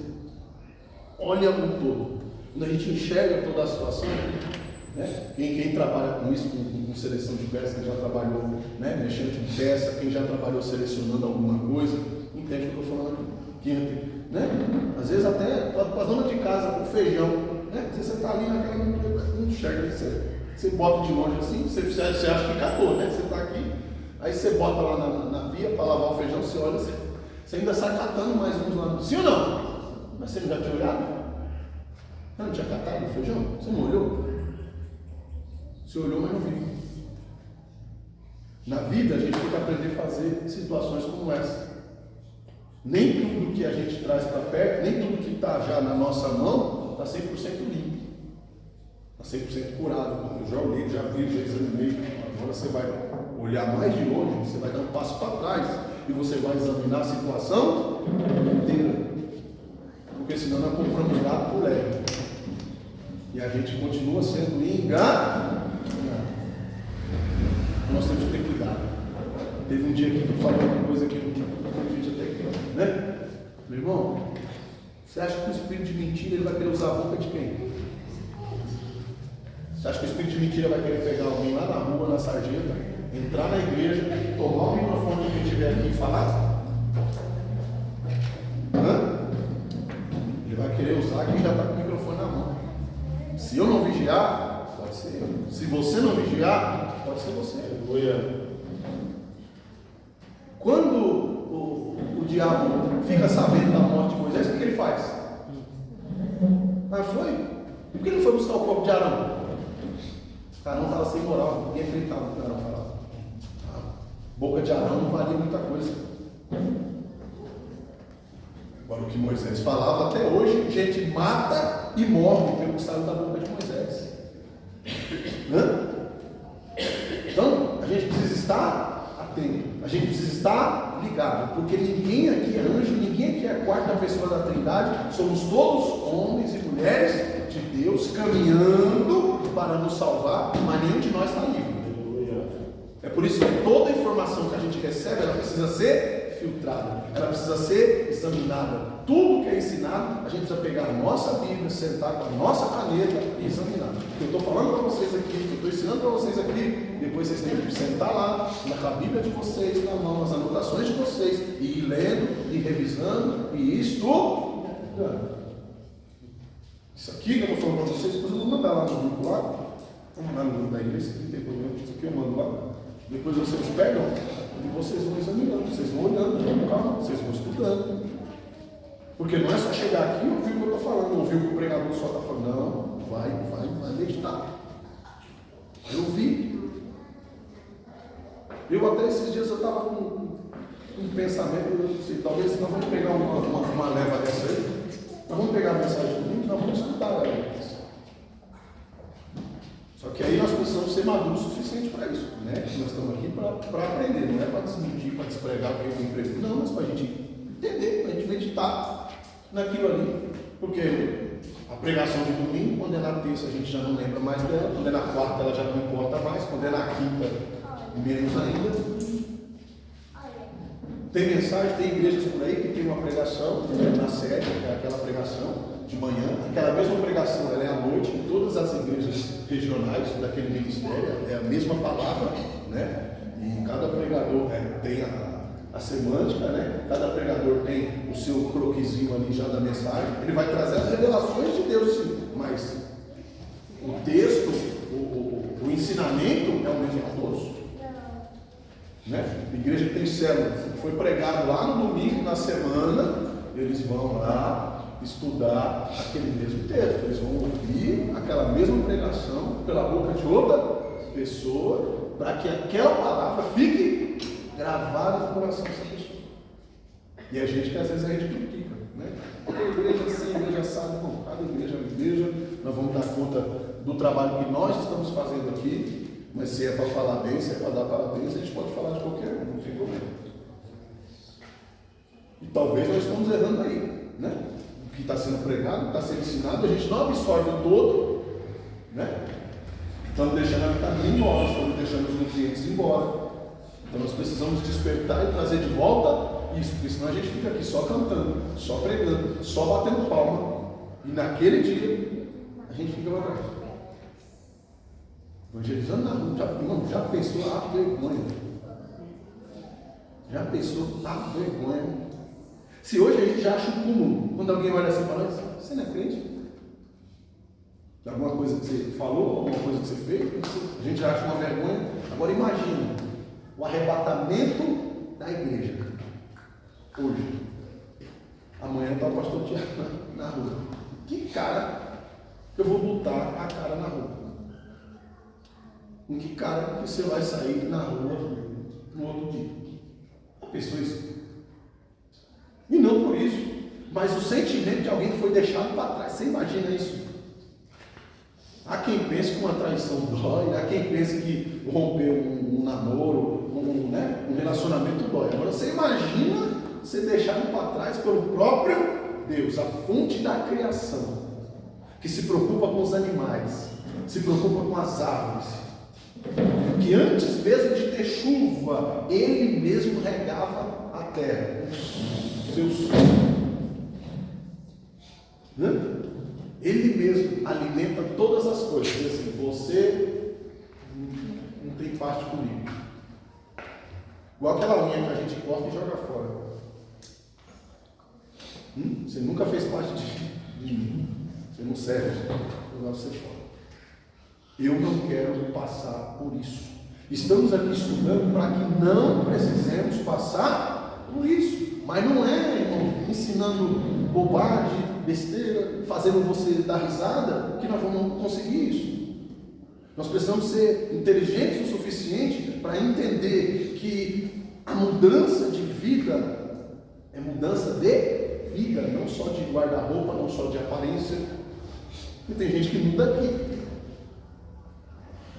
olha o todo. Quando a gente enxerga toda a situação, né? Quem trabalha com isso, com seleção de peças, quem já trabalhou, né, mexendo com peça, quem já trabalhou selecionando alguma coisa, entende o que eu estou falando aqui. Né? Às vezes até com a dona de casa, com feijão, né? Às vezes você está ali naquela, não enxerga, você bota de longe assim, você acha que catou, né? Você está aqui, aí você bota lá na pia para lavar o feijão, você olha, você ainda sai catando mais uns lá. Sim ou não? Mas você não já tinha olhado? Você não tinha catado o feijão? Você não olhou? Você olhou, mas não viu. Na vida a gente tem que aprender a fazer situações como essa. Nem tudo que a gente traz para perto, nem tudo que está já na nossa mão, está 100% limpo. Está 100% curado. Eu já olhei, já vi, já examinei. Agora você vai olhar mais de longe, você vai dar um passo para trás e você vai examinar a situação inteira. Porque senão nós compramos gato por leve. E a gente continua sendo enganado. Nós temos que ter cuidado. Teve um dia que eu falei uma coisa que a gente até quer, né? Meu irmão, você acha que o espírito de mentira ele vai querer usar a boca de quem? Você acha que o espírito de mentira vai querer pegar alguém lá na rua, na sarjeta, entrar na igreja, tomar o microfone que estiver aqui e falar? Ele vai querer usar quem já está com o microfone na mão. Se eu não vigiar, pode ser eu. Se você não vigiar, pode ser você. Quando o diabo fica sabendo da morte de Moisés, o que ele faz? Mas foi. Por que ele foi buscar o corpo de Arão? O Arão estava sem moral, ninguém acreditava no que o Arão falava. A boca de Arão não valia muita coisa. Agora o que Moisés falava até hoje, gente mata e morre pelo que saiu da boca de Moisés. Então, a gente precisa estar atento, a gente precisa estar ligado, porque ninguém aqui é anjo, ninguém aqui é a quarta pessoa da Trindade, somos todos homens e mulheres de Deus caminhando para nos salvar, mas nenhum de nós está livre. É por isso que toda informação que a gente recebe, ela precisa ser filtrada, ela precisa ser examinada. Tudo que é ensinado, a gente precisa pegar a nossa Bíblia, sentar com a nossa caneta e examinar. O que eu estou falando para vocês aqui, o que eu estou ensinando para vocês aqui, depois vocês têm que sentar lá, na Bíblia de vocês, na mão, as anotações de vocês, e ir lendo, e revisando, e estudando. Isso aqui que eu estou falando para vocês, depois eu vou mandar lá no grupo lá, vou mandar no grupo da igreja, não tem problema, isso aqui eu mando lá. Depois vocês pegam e vocês vão examinando, vocês vão olhando, calma, vocês vão estudando. Porque não é só chegar aqui e ouvir o que eu estou falando, ouvir o que o pregador só está falando. Não, vai meditar. Vai ouvir. Eu até esses dias eu estava com um pensamento, eu disse, talvez nós vamos pegar uma leva dessa aí, nós vamos pegar a mensagem do livro, nós vamos estudar ela. Só que aí nós precisamos ser maduros o suficiente para isso, né? Nós estamos aqui para aprender, não é para desmentir, para despregar o que eu emprego, não, mas para a gente entender, para a gente meditar naquilo ali. Porque a pregação de domingo, quando é na terça a gente já não lembra mais dela, quando é na quarta ela já não importa mais, quando é na quinta, menos ainda. Tem mensagem, tem igrejas por aí que tem uma pregação na sede, é aquela pregação de manhã, aquela mesma pregação ela é à noite em todas as igrejas regionais daquele ministério, é a mesma palavra, né? E cada pregador tem a semântica, né? Cada pregador tem o seu croquisinho ali já da mensagem, ele vai trazer as revelações de Deus, sim, mas o texto, o ensinamento é o mesmo a todos. Né? A igreja que tem célula, foi pregado lá no domingo, na semana, eles vão lá estudar aquele mesmo texto, eles vão ouvir aquela mesma pregação pela boca de outra pessoa, para que aquela palavra fique gravada no coração dessa pessoa. E a gente que às vezes a gente critica, né? Porque a igreja assim, a igreja sabe, bom, cada igreja é uma igreja, nós vamos dar conta do trabalho que nós estamos fazendo aqui. Mas se é para falar bem, se é para dar parabéns, a gente pode falar de qualquer um, não tem problema. E talvez nós estamos errando aí, né? O que está sendo pregado, está sendo ensinado, a gente não absorve o todo, né? Estamos deixando a vitamina embora, estamos deixando os nutrientes embora. Então nós precisamos despertar e trazer de volta isso, porque senão a gente fica aqui só cantando, só pregando, só batendo palma, e naquele dia a gente fica para trás. Evangelizando na rua, já pensou a vergonha? Já pensou a vergonha? Se hoje a gente já acha um cúmulo, quando alguém olha assim e fala, você não é crente? De alguma coisa que você falou, alguma coisa que você fez, a gente já acha uma vergonha. Agora imagina o arrebatamento da igreja hoje. Amanhã está o pastor Tiago na rua. Que cara eu vou botar a cara na rua? Com que cara que você vai sair na rua no outro dia? Já pensou isso? E não por isso, mas o sentimento de alguém que foi deixado para trás. Você imagina isso? Há quem pense que uma traição dói, há quem pense que romper um namoro, um relacionamento dói. Agora você imagina ser deixado para trás pelo próprio Deus, a fonte da criação, que se preocupa com os animais, se preocupa com as árvores, que antes mesmo de ter chuva, ele mesmo regava a terra, o seu sol. Ele mesmo alimenta todas as coisas. Diz assim, você não tem parte comigo. Igual aquela unha que a gente corta e joga fora. Você nunca fez parte de mim. Você não serve. Eu levo você fora. Eu não quero passar por isso. Estamos aqui estudando para que não precisemos passar por isso. Mas não é, irmão, ensinando bobagem, besteira, fazendo você dar risada, que nós vamos conseguir isso. Nós precisamos ser inteligentes o suficiente para entender que a mudança de vida é mudança de vida, não só de guarda-roupa, não só de aparência. Porque tem gente que muda aqui,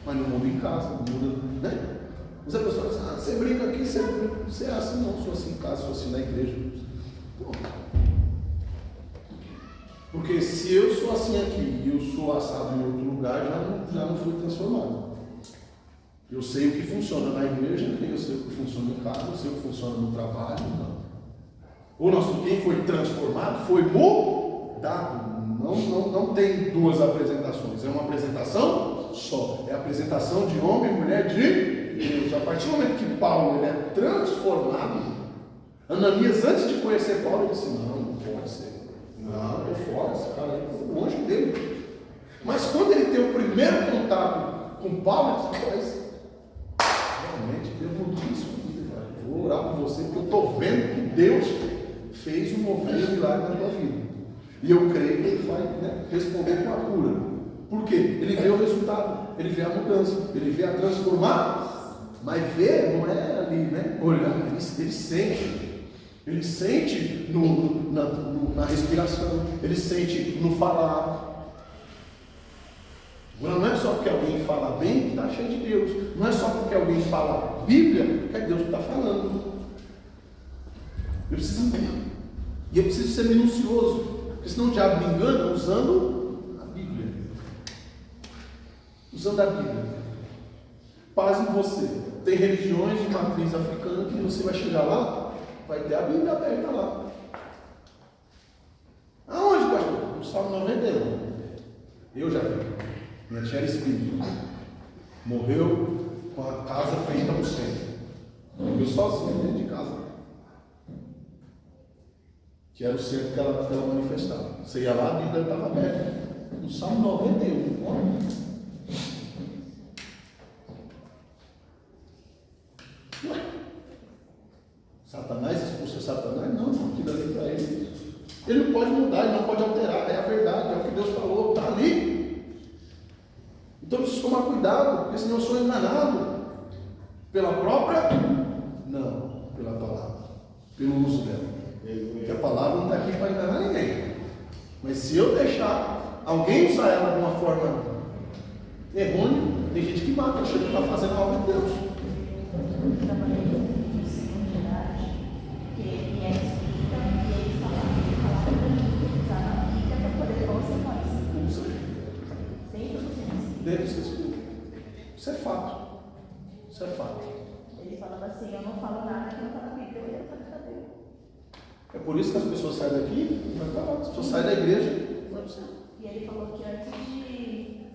mas não muda em casa, não muda, né? Mas a pessoa diz, você brinca aqui, você é assim, não, sou assim em casa, sou assim na igreja. Pô. Porque se eu sou assim aqui e eu sou assado em outro lugar, já não fui transformado. Eu sei o que funciona na igreja, eu sei o que funciona em casa, eu sei o que funciona no trabalho. Não. Quem foi transformado foi mudado. Não tem duas apresentações, é uma apresentação só. É a apresentação de homem e mulher de Deus. A partir do momento que Paulo ele é transformado, Ananias, antes de conhecer Paulo, ele disse: não pode ser. Não, eu fora, esse cara aí, o anjo dele. Mas quando ele tem o primeiro contato com Paulo, ele diz: realmente Deus mudou isso comigo, cara. Eu vou orar por você, porque eu estou vendo que Deus fez um mover de milagre na tua vida. E eu creio que ele vai responder com a cura. Por quê? Ele vê o resultado, ele vê a mudança, ele vê a transformação. Mas ver não é ali, né? Olhar, ele sente. Ele sente na respiração, ele sente no falar. Agora, não é só porque alguém fala bem que está cheio de Deus. Não é só porque alguém fala Bíblia que é Deus que está falando. Eu preciso ver. E eu preciso ser minucioso. Porque senão o diabo me engana usando a Bíblia. Usando a Bíblia. Paz em você. Tem religiões de matriz africana que você vai chegar lá, vai ter a Bíblia aberta lá. Aonde, pastor? No Salmo 91. Eu já vi. Minha tia era espírita. Morreu com a casa feita no centro. Eu sozinho dentro de casa. Que era o centro que ela manifestava. Você ia lá, a Bíblia estava aberta. No Salmo 91. Olha. Satanás expulsa Satanás? Não, aquilo ali para ele. Ele não pode mudar, ele não pode alterar. É a verdade, é o que Deus falou, está ali. Então eu preciso tomar cuidado, porque senão eu sou enganado pela própria. Não, pela palavra, pelo uso dela. Porque a palavra não está aqui para enganar ninguém. Mas se eu deixar alguém usar ela de uma forma errônea, tem gente que mata, achando que está fazendo algo de Deus. Isso é fato. Isso é fato. Ele falava assim, eu não falo nada que não está na Bíblia, eu ia para a cadeia. É por isso que as pessoas saem daqui, vai para lá. As pessoas saem da igreja, vai para o céu. E ele falou que antes de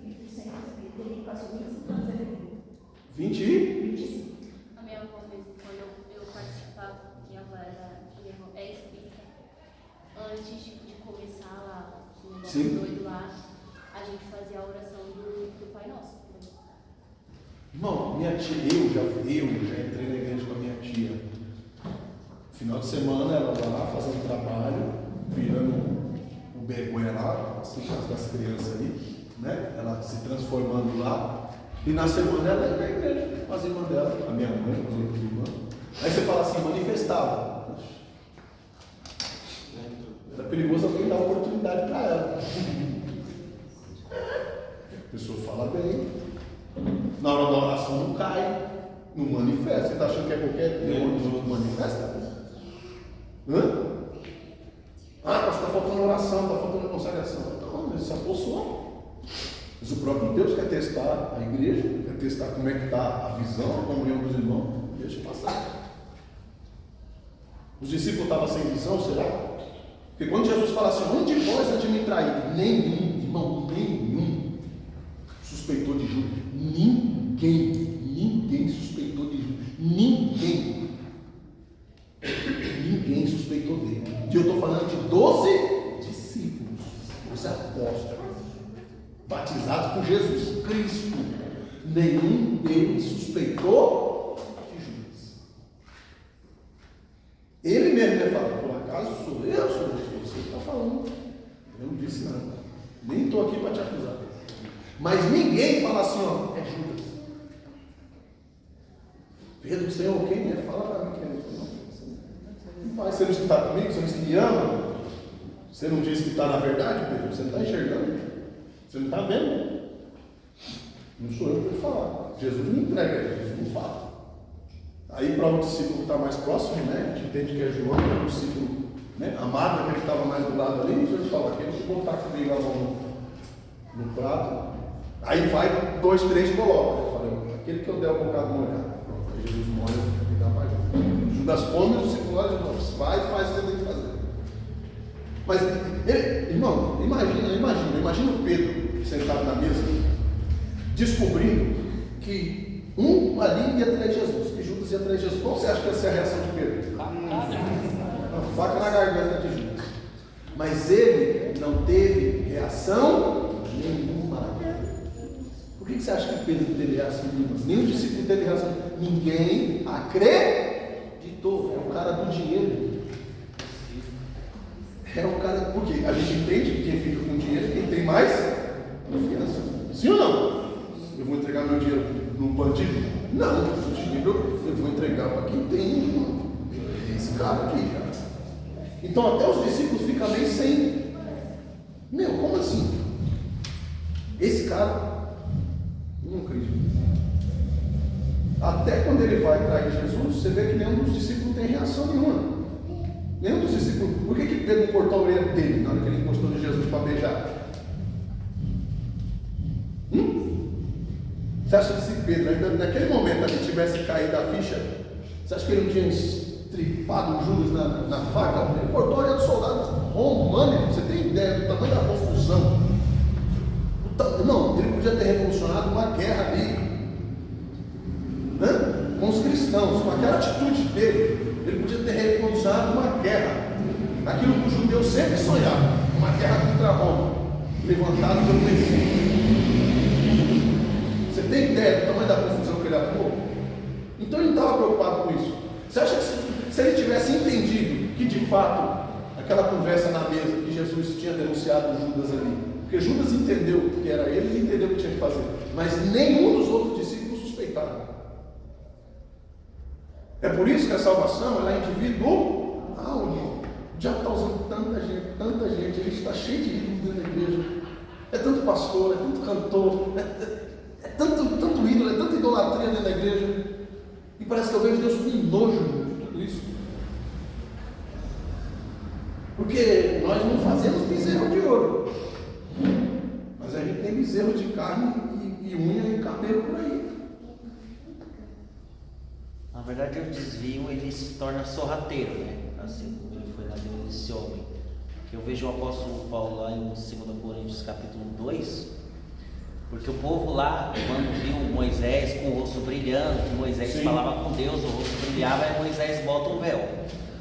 ir para o centro espírita, ele passou 25 anos na igreja. 25. A minha avó mesmo, quando eu participava, minha avó é espírita, antes de começar lá, o negócio doido lá, a gente fazia a oração do Pai Nosso. Irmão, minha tia, eu já entrei na igreja com a minha tia. Final de semana ela vai lá fazendo trabalho, virando o begué lá, assim, das crianças ali, né? Ela se transformando lá. E na semana ela ia na igreja, com as irmãs dela, a minha mãe, com as outras irmãs. Aí você fala assim, manifestava. Era perigoso alguém dar oportunidade para ela. A pessoa fala bem, na hora da oração não cai, não manifesta. Você está achando que é qualquer demônio dos outros manifesta? Hã? Ah, mas está faltando oração, está faltando consagração. Não, mas se apossou. Mas o próprio Deus quer testar a igreja, quer testar como é que está a visão, a comunhão dos irmãos. Deixa passar. Os discípulos estavam sem visão, será? Porque quando Jesus fala assim, um de vós há de me trair, nenhum, irmão, nenhum suspeitou de Judas. Ninguém suspeitou de Judas. Ninguém suspeitou dele. E eu estou falando de 12 discípulos, os apóstolos, batizados por Jesus Cristo. Nenhum deles suspeitou de Judas. Ele mesmo fala, por acaso sou eu, senhor? Você está falando. Eu não disse nada. Nem estou aqui para te acusar. Mas ninguém fala assim, ó, é Judas. Pedro, Senhor, quem é? Fala para mim quem é. Mas você não está comigo? Você não se me ama? Você não disse que está na verdade, Pedro? Você não está enxergando? Você não está vendo? Não sou eu que vou falar. Jesus me entrega, Jesus não fala. Aí para o discípulo que está mais próximo, né? A gente entende que é João, que é o discípulo, né? Amado, aquele que estava mais do lado ali, Jesus fala, aquele que botar comigo a mão no prato. Aí vai, 2, 3 coloca. Eu falei, aquele que eu der o bocado molhado. Aí Jesus molha e dá mais um. Judas come, os discípulos vai e faz o que tem que fazer. Mas, irmão, imagina o Pedro sentado na mesa, descobrindo que um ali ia atrás de Jesus, que Judas ia atrás de Jesus. Qual você acha que ia ser a reação de Pedro? Uma faca na garganta de Judas. Mas ele não teve reação nenhuma. Por que você acha que Pedro teve reação nenhuma? Nenhum discípulo teve reação. Ninguém acreditou. É o cara do dinheiro. É o cara. Por quê? A gente entende que quem fica com dinheiro é quem tem mais confiança. Sim ou não? Eu vou entregar meu dinheiro num bandido? Não, o dinheiro eu vou entregar para quem tem. Esse cara aqui, cara. Então até os discípulos ficam meio sem. Meu, como assim? Esse cara com Cristo. Até quando ele vai trair Jesus, você vê que nenhum dos discípulos tem reação nenhuma. Nenhum dos discípulos. Por que Pedro não cortou a orelha dele na hora que ele encostou em Jesus para beijar? Você acha que se Pedro, ainda naquele momento, ele tivesse caído a ficha, você acha que ele não tinha estripado o Judas na faca? Ele cortou a orelha do soldado romano. Você tem ideia do tamanho da confusão? Não, ele podia ter revolucionado uma guerra ali, né? Com os cristãos, com aquela atitude dele, ele podia ter revolucionado uma guerra. Aquilo que os judeus sempre sonhavam, uma guerra contra Roma, levantada pelo Messias. Você tem ideia do tamanho da confusão que ele arrumou? Então ele não estava preocupado com isso. Você acha que se ele tivesse entendido que de fato aquela conversa na mesa que Jesus tinha denunciado Judas ali, porque Judas entendeu que era ele e entendeu o que tinha que fazer, mas nenhum dos outros discípulos suspeitaram. É por isso que a salvação ela é individual. O diabo está usando tanta gente, a gente está cheio de ídolos dentro da igreja. É tanto pastor, é tanto cantor, é tanto ídolo, é tanta idolatria dentro da igreja. E parece que eu vejo Deus com nojo de tudo isso. Porque nós não fazemos bezerro de ouro, mas a gente tem bezerro de carne e unha e cabelo por aí. Na verdade, o desvio ele se torna sorrateiro, né? Assim como ele foi na vida desse homem. Eu vejo o apóstolo Paulo lá em 2 Coríntios capítulo 2, porque o povo lá, quando viu Moisés com o rosto brilhando, que Moisés Sim. falava com Deus, o rosto brilhava, aí Moisés bota um véu.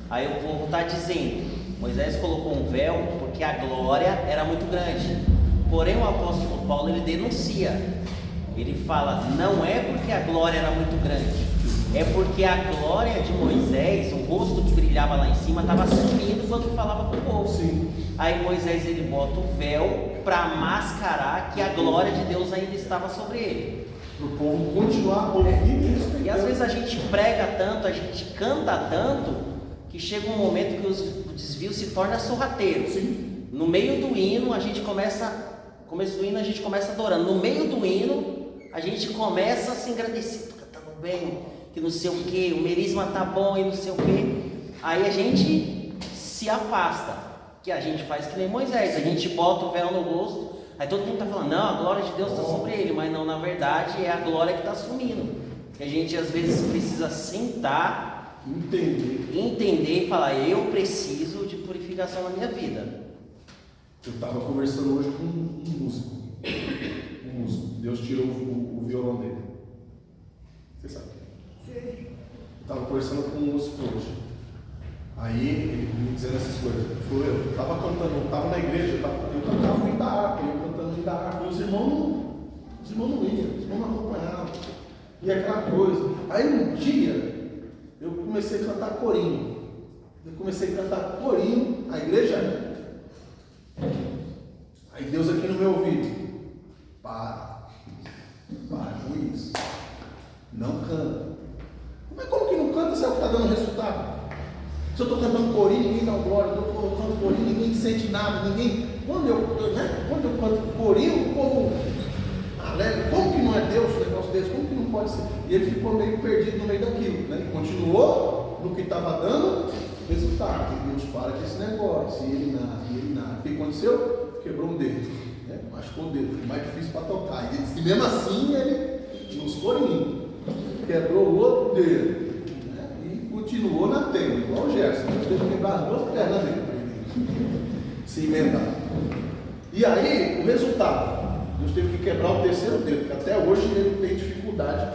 Aí o povo está dizendo, Moisés colocou um véu porque a glória era muito grande. Porém o apóstolo Paulo ele denuncia, ele fala, não é porque a glória era muito grande, é porque a glória de Moisés, o rosto que brilhava lá em cima, estava sumindo quando falava com o povo. Sim. Aí Moisés ele bota o véu para mascarar que a glória de Deus ainda estava sobre ele. Para o povo continuar ouvindo e respeitando. E às vezes a gente prega tanto, a gente canta tanto, que chega um momento que o desvio se torna sorrateiro. Sim. No meio do hino a gente começo do hino a gente começa adorando. No meio do hino a gente começa a se engrandecer, cantando bem, que não sei o que, o merisma tá bom e não sei o que. Aí a gente se afasta. Que a gente faz que nem Moisés, a gente bota o véu no rosto, aí todo mundo está falando, não, a glória de Deus está sobre ele, mas não, na verdade é a glória que está sumindo. E a gente às vezes precisa sentar, entender e falar, eu preciso de purificação na minha vida. Eu estava conversando hoje com um músico. Deus tirou o violão dele. Você sabe? Sim. Eu estava conversando com um músico hoje. Aí ele me dizendo essas coisas. Ele falou, eu estava cantando, eu estava na igreja, eu cantava o hino da harpa, eu cantando o hino da harpa, e os irmãos não iam, os irmãos não acompanhavam. E aquela coisa. Aí um dia eu comecei a cantar corinho. A igreja. Aí Deus aqui no meu ouvido. Para com isso. Não canta. Mas como que não canta se é o que está dando resultado? Se eu estou cantando corinho, ninguém dá glória. Eu estou cantando corinho, ninguém sente nada. Quando eu canto corinho, o povo alegre. Como que não é Deus um negócio desse? Como que não pode ser? E ele ficou meio perdido no meio daquilo, né? Continuou no que estava dando resultado. E Deus para com esse negócio. E ele nada. O que aconteceu? Quebrou um dedo, né? Machucou o dedo. Foi mais difícil para tocar. E mesmo assim, ele nos corinhos quebrou o outro dedo. Continuou na tenda, igual o Gerson. Deus teve que quebrar as duas pernas dele para ele se emendar. E aí, o resultado, Deus teve que quebrar o terceiro dedo, porque até hoje ele tem dificuldade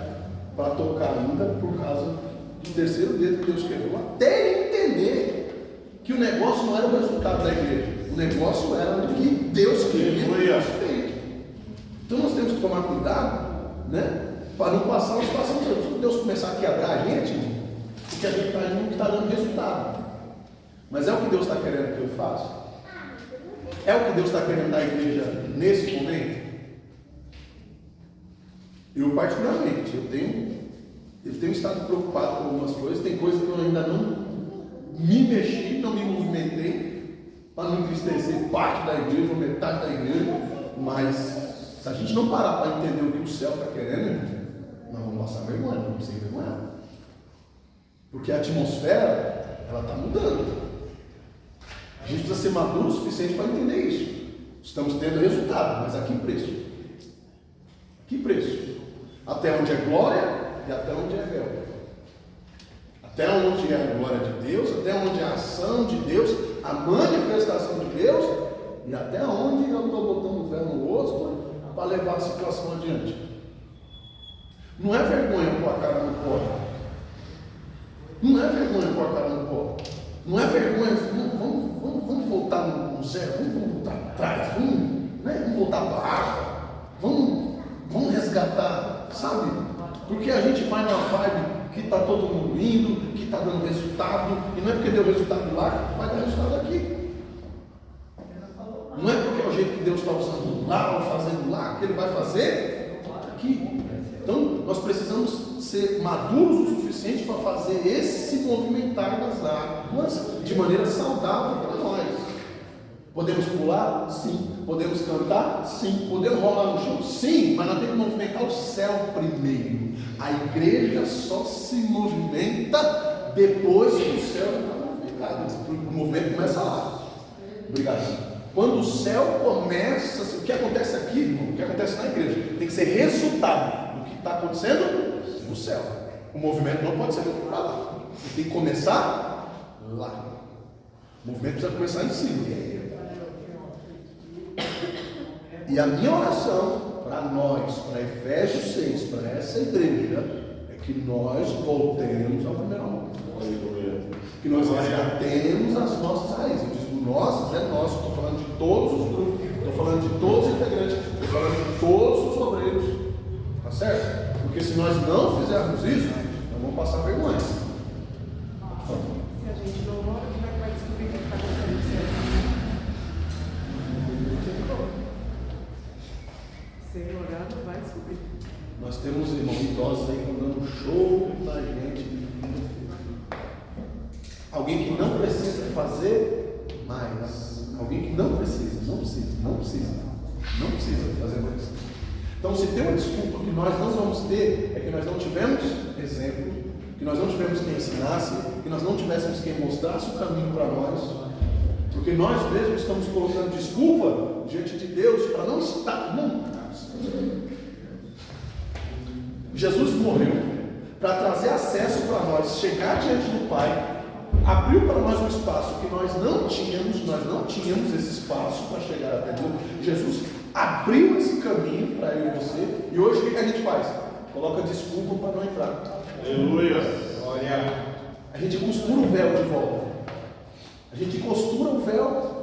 para tocar ainda por causa do terceiro dedo que Deus quebrou, até ele entender que o negócio não era o resultado da igreja, o negócio era o que Deus queria que fosse feito. Então nós temos que tomar cuidado, né, para não passar uma situação se Deus começar a quebrar a gente, que a gente não está dando resultado. Mas é o que Deus está querendo que eu faça? É o que Deus está querendo da igreja nesse momento? Eu particularmente, eu tenho estado preocupado com algumas coisas, tem coisas que eu ainda não me mexi, não me movimentei, para não entristecer parte da igreja ou metade da igreja, mas Se a gente não parar para entender o que o céu está querendo, nós vamos passar vergonha, vamos ser envergonhados. Porque a atmosfera, ela está mudando. A gente precisa ser maduro o suficiente para entender isso. Estamos tendo resultado, mas a que preço? A que preço? Até onde é glória e até onde é véu. Até onde é a glória de Deus, até onde é a ação de Deus, a manifestação de Deus, e até onde eu estou botando o véu no rosto para levar a situação adiante. Não é vergonha pôr a cara no pó. Não é vergonha pôr a cara no pó. Não é vergonha, vamos voltar no zero, vamos voltar atrás, vamos voltar para a água, vamos resgatar, sabe? Porque a gente vai numa vibe que está todo mundo indo, que está dando resultado, e não é porque deu resultado lá que vai dar resultado aqui. Não é porque é o jeito que Deus está usando lá ou fazendo lá que Ele vai fazer aqui. Então, nós precisamos ser maduros o suficiente para fazer esse movimentar das águas de maneira saudável para nós. Podemos pular? Sim. Podemos cantar? Sim. Podemos rolar no chão? Sim. Mas nós temos que movimentar o céu primeiro. A igreja só se movimenta depois que o céu está movimentado. O movimento começa lá. Obrigado. Quando o céu começa, o que acontece aqui, irmão, o que acontece na igreja, tem que ser resultado do que está acontecendo no céu. O movimento não pode ser para lá. Ele tem que começar lá. O movimento precisa começar em cima. E a minha oração para nós, para Efésios 6, para essa igreja, é que nós voltemos ao primeiro amor. Que nós resgatemos as nossas raízes. Eu digo nossas, é nosso. Estou falando de todos os grupos, estou falando de todos os integrantes, estou falando de todos os obreiros. Tá certo? Porque se nós não fizermos isso, nós vamos passar vergonha. Se a gente não ora, como é que vai descobrir o que está acontecendo no céu? Sem orar, não vai descobrir. Nós temos irmãos idosos aí mandando show da gente. Alguém que não precisa fazer mais. Alguém que não precisa fazer mais. Então, se tem uma desculpa que nós não vamos ter, é que nós não tivemos exemplo, que nós não tivemos quem ensinasse, que nós não tivéssemos quem mostrasse o caminho para nós, porque nós mesmos estamos colocando desculpa diante de Deus para não estar. Jesus morreu para trazer acesso para nós, chegar diante do Pai, abriu para nós um espaço que nós não tínhamos esse espaço para chegar até Deus. Jesus abriu esse caminho para eu e você, e hoje o que a gente faz? Coloca desculpa para não entrar. Aleluia! Olha! A gente costura o véu de volta. A gente costura o véu,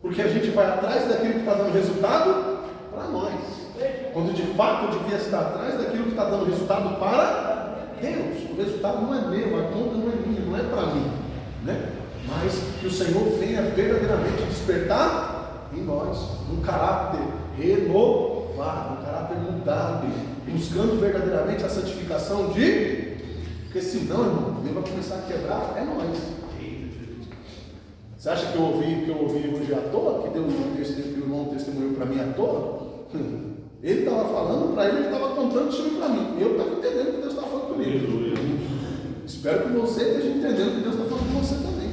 porque a gente vai atrás daquilo que está dando resultado para nós. Quando de fato eu devia estar atrás daquilo que está dando resultado para Deus. O resultado não é meu, a conta não é minha, não é para mim, né? Mas que o Senhor venha verdadeiramente despertar em nós um caráter renovado, um caráter mudado, buscando verdadeiramente a santificação de. Porque senão, irmão, ele vai começar a quebrar, é nós. Você acha que eu ouvi hoje à toa? Que Deus, que o irmão testemunhou para mim à toa? Ele estava falando para ele estava contando isso para mim. Eu estava entendendo que Deus estava falando comigo. Espero que você esteja entendendo que Deus está falando com você também.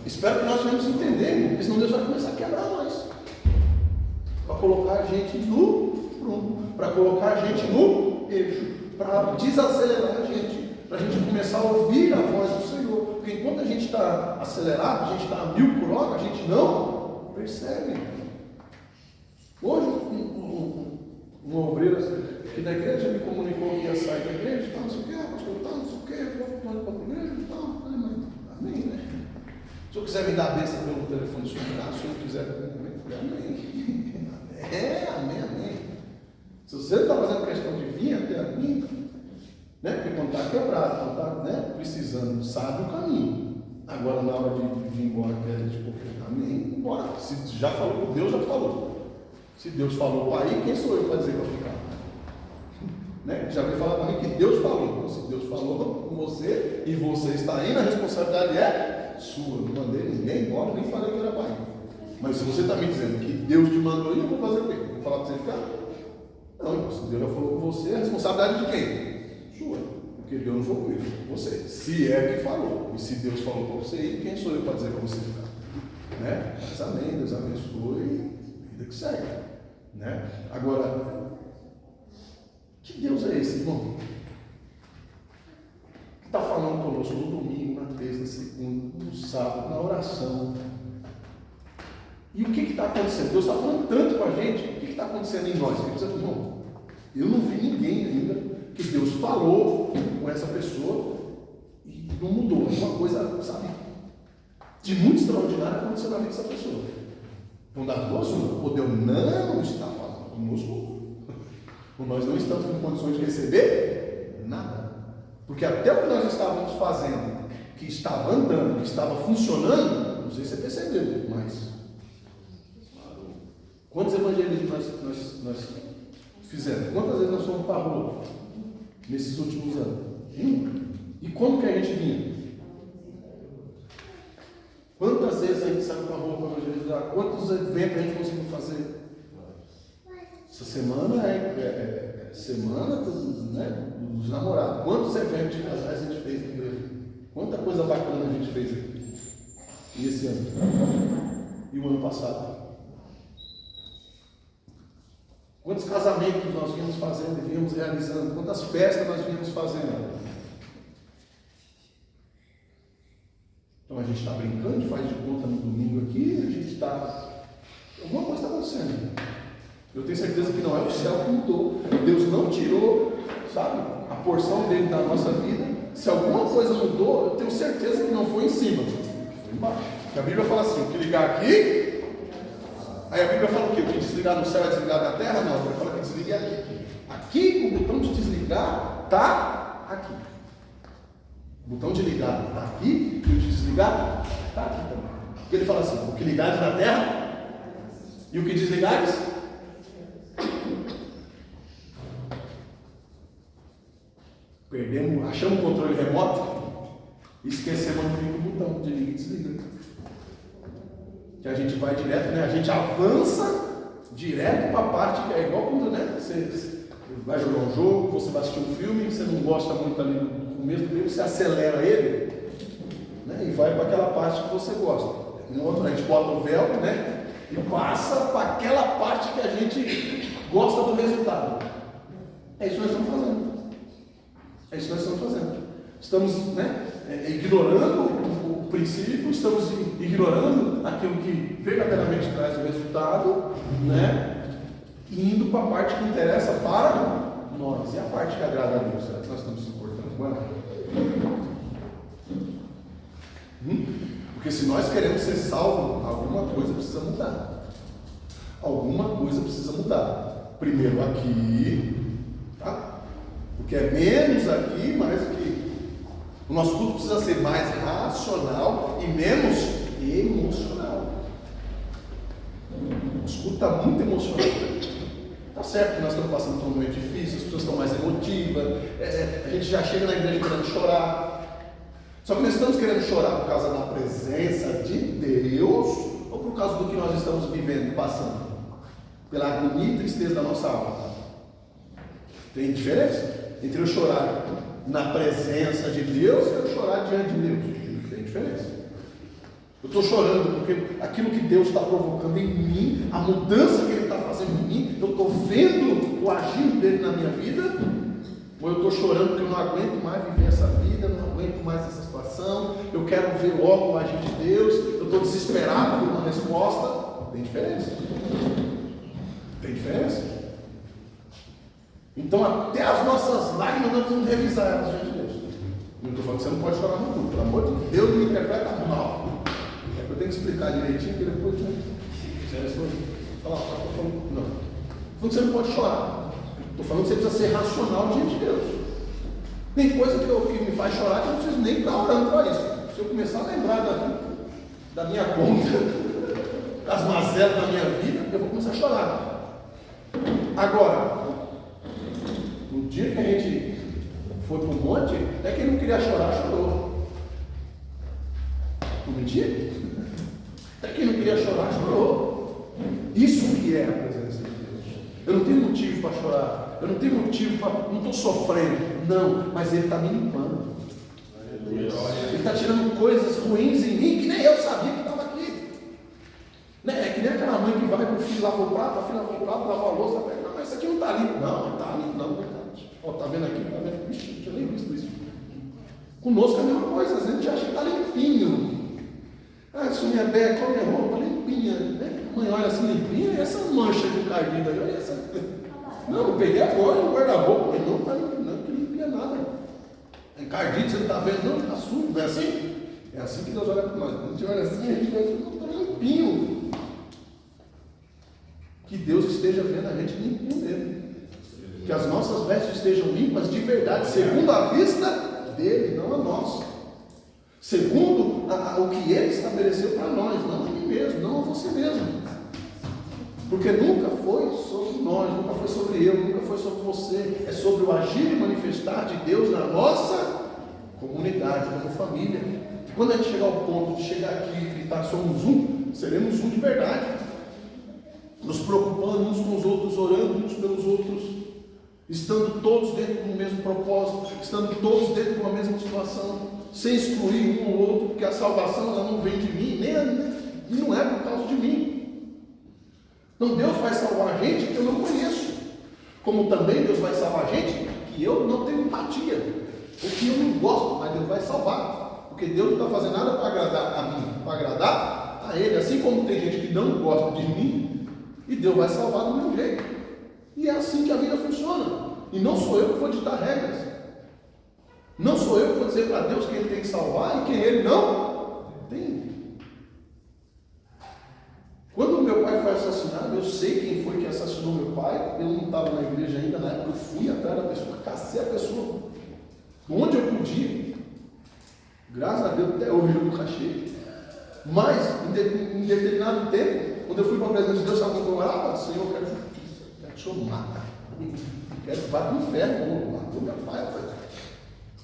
Espero que nós estejamos entendendo, porque senão Deus vai começar a quebrar nós. Para colocar a gente no prumo, para colocar a gente no eixo, para desacelerar a gente, para a gente começar a ouvir a voz do Senhor. Porque enquanto a gente está acelerado, a gente está a 1000 por hora, a gente não percebe. Hoje, um obreiro aqui da igreja me comunicou que ia sair da igreja, não sei o que, pastor, não sei o que, vou para a igreja e tal. Amém, né? Se eu quiser me dar a bênção pelo telefone, se o senhor quiser, amém. Amém. Se você não está fazendo questão de vir até a mim, né? Porque quando está quebrado, quando está, né, precisando, sabe o caminho. Agora, na hora de ir embora, amém, embora. Se já falou com Deus, já falou. Se Deus falou para ir, quem sou eu para dizer para ficar? Né? Já veio falar para mim que Deus falou. Então, se Deus falou com você e você está indo, a responsabilidade é sua. Não mandei ninguém embora, nem falei que era para ir. Mas se você está me dizendo que Deus te mandou, eu vou fazer o quê? Vou falar para você ficar? Não, se Deus já falou com você, a responsabilidade de quem? Sua. Porque Deus não falou comigo, você. Se é que falou. E se Deus falou para você, e quem sou eu para dizer para você ficar? Né? Mas amém, Deus abençoe, vida que segue. Né? Agora, que Deus é esse, irmão? Que está falando conosco no domingo, na terça, na segunda, no sábado, na oração. E o que está acontecendo? Deus está falando tanto com a gente, o que está acontecendo em nós? Irmão, eu não vi ninguém ainda que Deus falou com essa pessoa e não mudou. Uma coisa, sabe, de muito extraordinária aconteceu na vida dessa pessoa. Então, das duas, ou Deus não está falando conosco, ou nós não estamos em condições de receber nada. Porque até o que nós estávamos fazendo, que estava andando, que estava funcionando, não sei se você percebeu, mas quantos evangelismos nós fizemos? Quantas vezes nós fomos para a rua nesses últimos anos? E como que a gente vinha? Quantas vezes a gente saiu para a rua para evangelizar? Quantos eventos a gente conseguiu fazer? Essa semana é semana dos namorados. Quantos eventos de casais a gente fez na igreja? Quanta coisa bacana a gente fez aqui. E esse ano? E o ano passado? Quantos casamentos nós vínhamos fazendo e vínhamos realizando? Quantas festas nós vínhamos fazendo? Então a gente está brincando, faz de conta no domingo aqui, a gente está. Alguma coisa está acontecendo. Eu tenho certeza que não é o céu que mudou. Deus não tirou, sabe, a porção dele da nossa vida. Se alguma coisa mudou, eu tenho certeza que não foi em cima, foi embaixo. Porque a Bíblia fala assim: o que ligar aqui. Aí a Bíblia fala o quê? O que desligar no céu é desligar da terra? Não, a Bíblia fala que desliga aqui. Aqui, o botão de desligar está aqui. O botão de ligar está aqui, e o de desligar está aqui também. Porque ele fala assim: o que ligares na terra e o que desligares. Perdemos, achamos o controle remoto e esquecemos onde fica o botão de liga e desliga. Que a gente vai direto, né? A gente avança direto para a parte que é igual quando, né? Você vai jogar um jogo, você vai assistir um filme, você não gosta muito ali no começo do filme, você acelera ele, né? E vai para aquela parte que você gosta. No outro, a gente bota o véu, né? E passa para aquela parte que a gente gosta do resultado. É isso que nós estamos fazendo. É isso que nós estamos fazendo. Estamos, né? Ignorando o princípio, estamos ignorando aquilo que verdadeiramente traz o resultado, né? E indo para a parte que interessa para nós. E a parte que agrada a Deus? Será que nós estamos se importando com ela? Porque se nós queremos ser salvos, alguma coisa precisa mudar. Alguma coisa precisa mudar. Primeiro aqui, tá? Porque é menos aqui, mais aqui. O nosso culto precisa ser mais racional e menos emocional. O nosso culto está muito emocional. Está certo que nós estamos passando por um momento difícil, as pessoas estão mais emotivas, a gente já chega na igreja querendo chorar. Só que nós estamos querendo chorar por causa da presença de Deus ou por causa do que nós estamos vivendo e passando? Pela agonia e tristeza da nossa alma. Tem diferença entre eu chorar na presença de Deus e eu chorar diante de Deus. Tem diferença. Eu estou chorando porque aquilo que Deus está provocando em mim, a mudança que Ele está fazendo em mim, eu estou vendo o agir dele na minha vida, ou eu estou chorando porque eu não aguento mais viver essa vida, não aguento mais essa situação, eu quero ver logo o agir de Deus, eu estou desesperado por uma resposta. Tem diferença. Tem diferença. Então, até as nossas lágrimas nós precisamos revisar elas diante de Deus. Não estou falando que você não pode chorar no culto, pelo amor de Deus, me interpreta mal. É que eu tenho que explicar direitinho, que depois, né? Falar, estou falando, não. Estou falando que você não pode chorar. Estou falando que você precisa ser racional diante de Deus. Tem coisa que me faz chorar que eu não preciso nem estar orando para isso. Se eu começar a lembrar da minha conta, das mazelas da minha vida, eu vou começar a chorar. Agora, no dia que a gente foi para o monte, até quem não queria chorar, chorou. Não mentia? Até quem não queria chorar, chorou. Isso que é a presença de Deus. Eu não tenho motivo para chorar. Eu não tenho motivo para. Não estou sofrendo. Não, mas Ele está me limpando. Ele está tirando coisas ruins em mim que nem eu sabia que estava aqui. É que nem aquela mãe que vai para o filho lavar o prato, a filha lava o prato, lava a louça. Não, mas isso aqui não está limpo. Não está limpo, não. Está vendo aqui? Está vendo? Vixe, eu tinha nem visto isso. Conosco é a mesma coisa. Às vezes a gente acha que está limpinho. Se minha beca, olha minha roupa, limpinha. Né? A mãe olha assim, limpinha, e essa mancha de cardido aí, olha essa. Não peguei agora no guarda-roupa, mas não está limpinha, não limpia nada. Encardido, você não está vendo, não, está sujo, não é assim? É assim que Deus olha para nós. Quando a gente olha assim, a gente olha, não está limpinho. Que Deus esteja vendo a gente limpinho dele. Que as nossas vestes estejam limpas de verdade, segundo a vista dele, não a nossa. Segundo o que ele estabeleceu para nós, não a mim mesmo, não a você mesmo. Porque nunca foi sobre nós, nunca foi sobre eu, nunca foi sobre você. É sobre o agir e manifestar de Deus na nossa comunidade, como família. E quando a gente chegar ao ponto de chegar aqui e gritar somos um, seremos um de verdade. Nos preocupando uns com os outros, orando uns pelos outros, estando todos dentro do mesmo propósito, estando todos dentro de uma mesma situação, sem excluir um ou outro, porque a salvação ela não vem de mim, e não é por causa de mim. Então Deus vai salvar a gente que eu não conheço, como também Deus vai salvar a gente que eu não tenho empatia, ou que eu não gosto, mas Deus vai salvar, porque Deus não está fazendo nada para agradar a mim, para agradar a Ele, assim como tem gente que não gosta de mim, e Deus vai salvar do meu jeito. E é assim que a vida funciona. E não sou eu que vou ditar regras. Não sou eu que vou dizer para Deus quem Ele tem que salvar e quem Ele não tem. Quando meu pai foi assassinado, eu sei quem foi que assassinou meu pai. Eu não estava na igreja ainda na época. Eu fui atrás da pessoa, cacei a pessoa onde eu podia. Graças a Deus até hoje eu nunca achei. Mas em determinado tempo, quando eu fui para a presença de Deus, sabe como eu orava? Senhor, eu quero justiça, quero que o Senhor mata. Quero que vá para o inferno, como matou meu pai.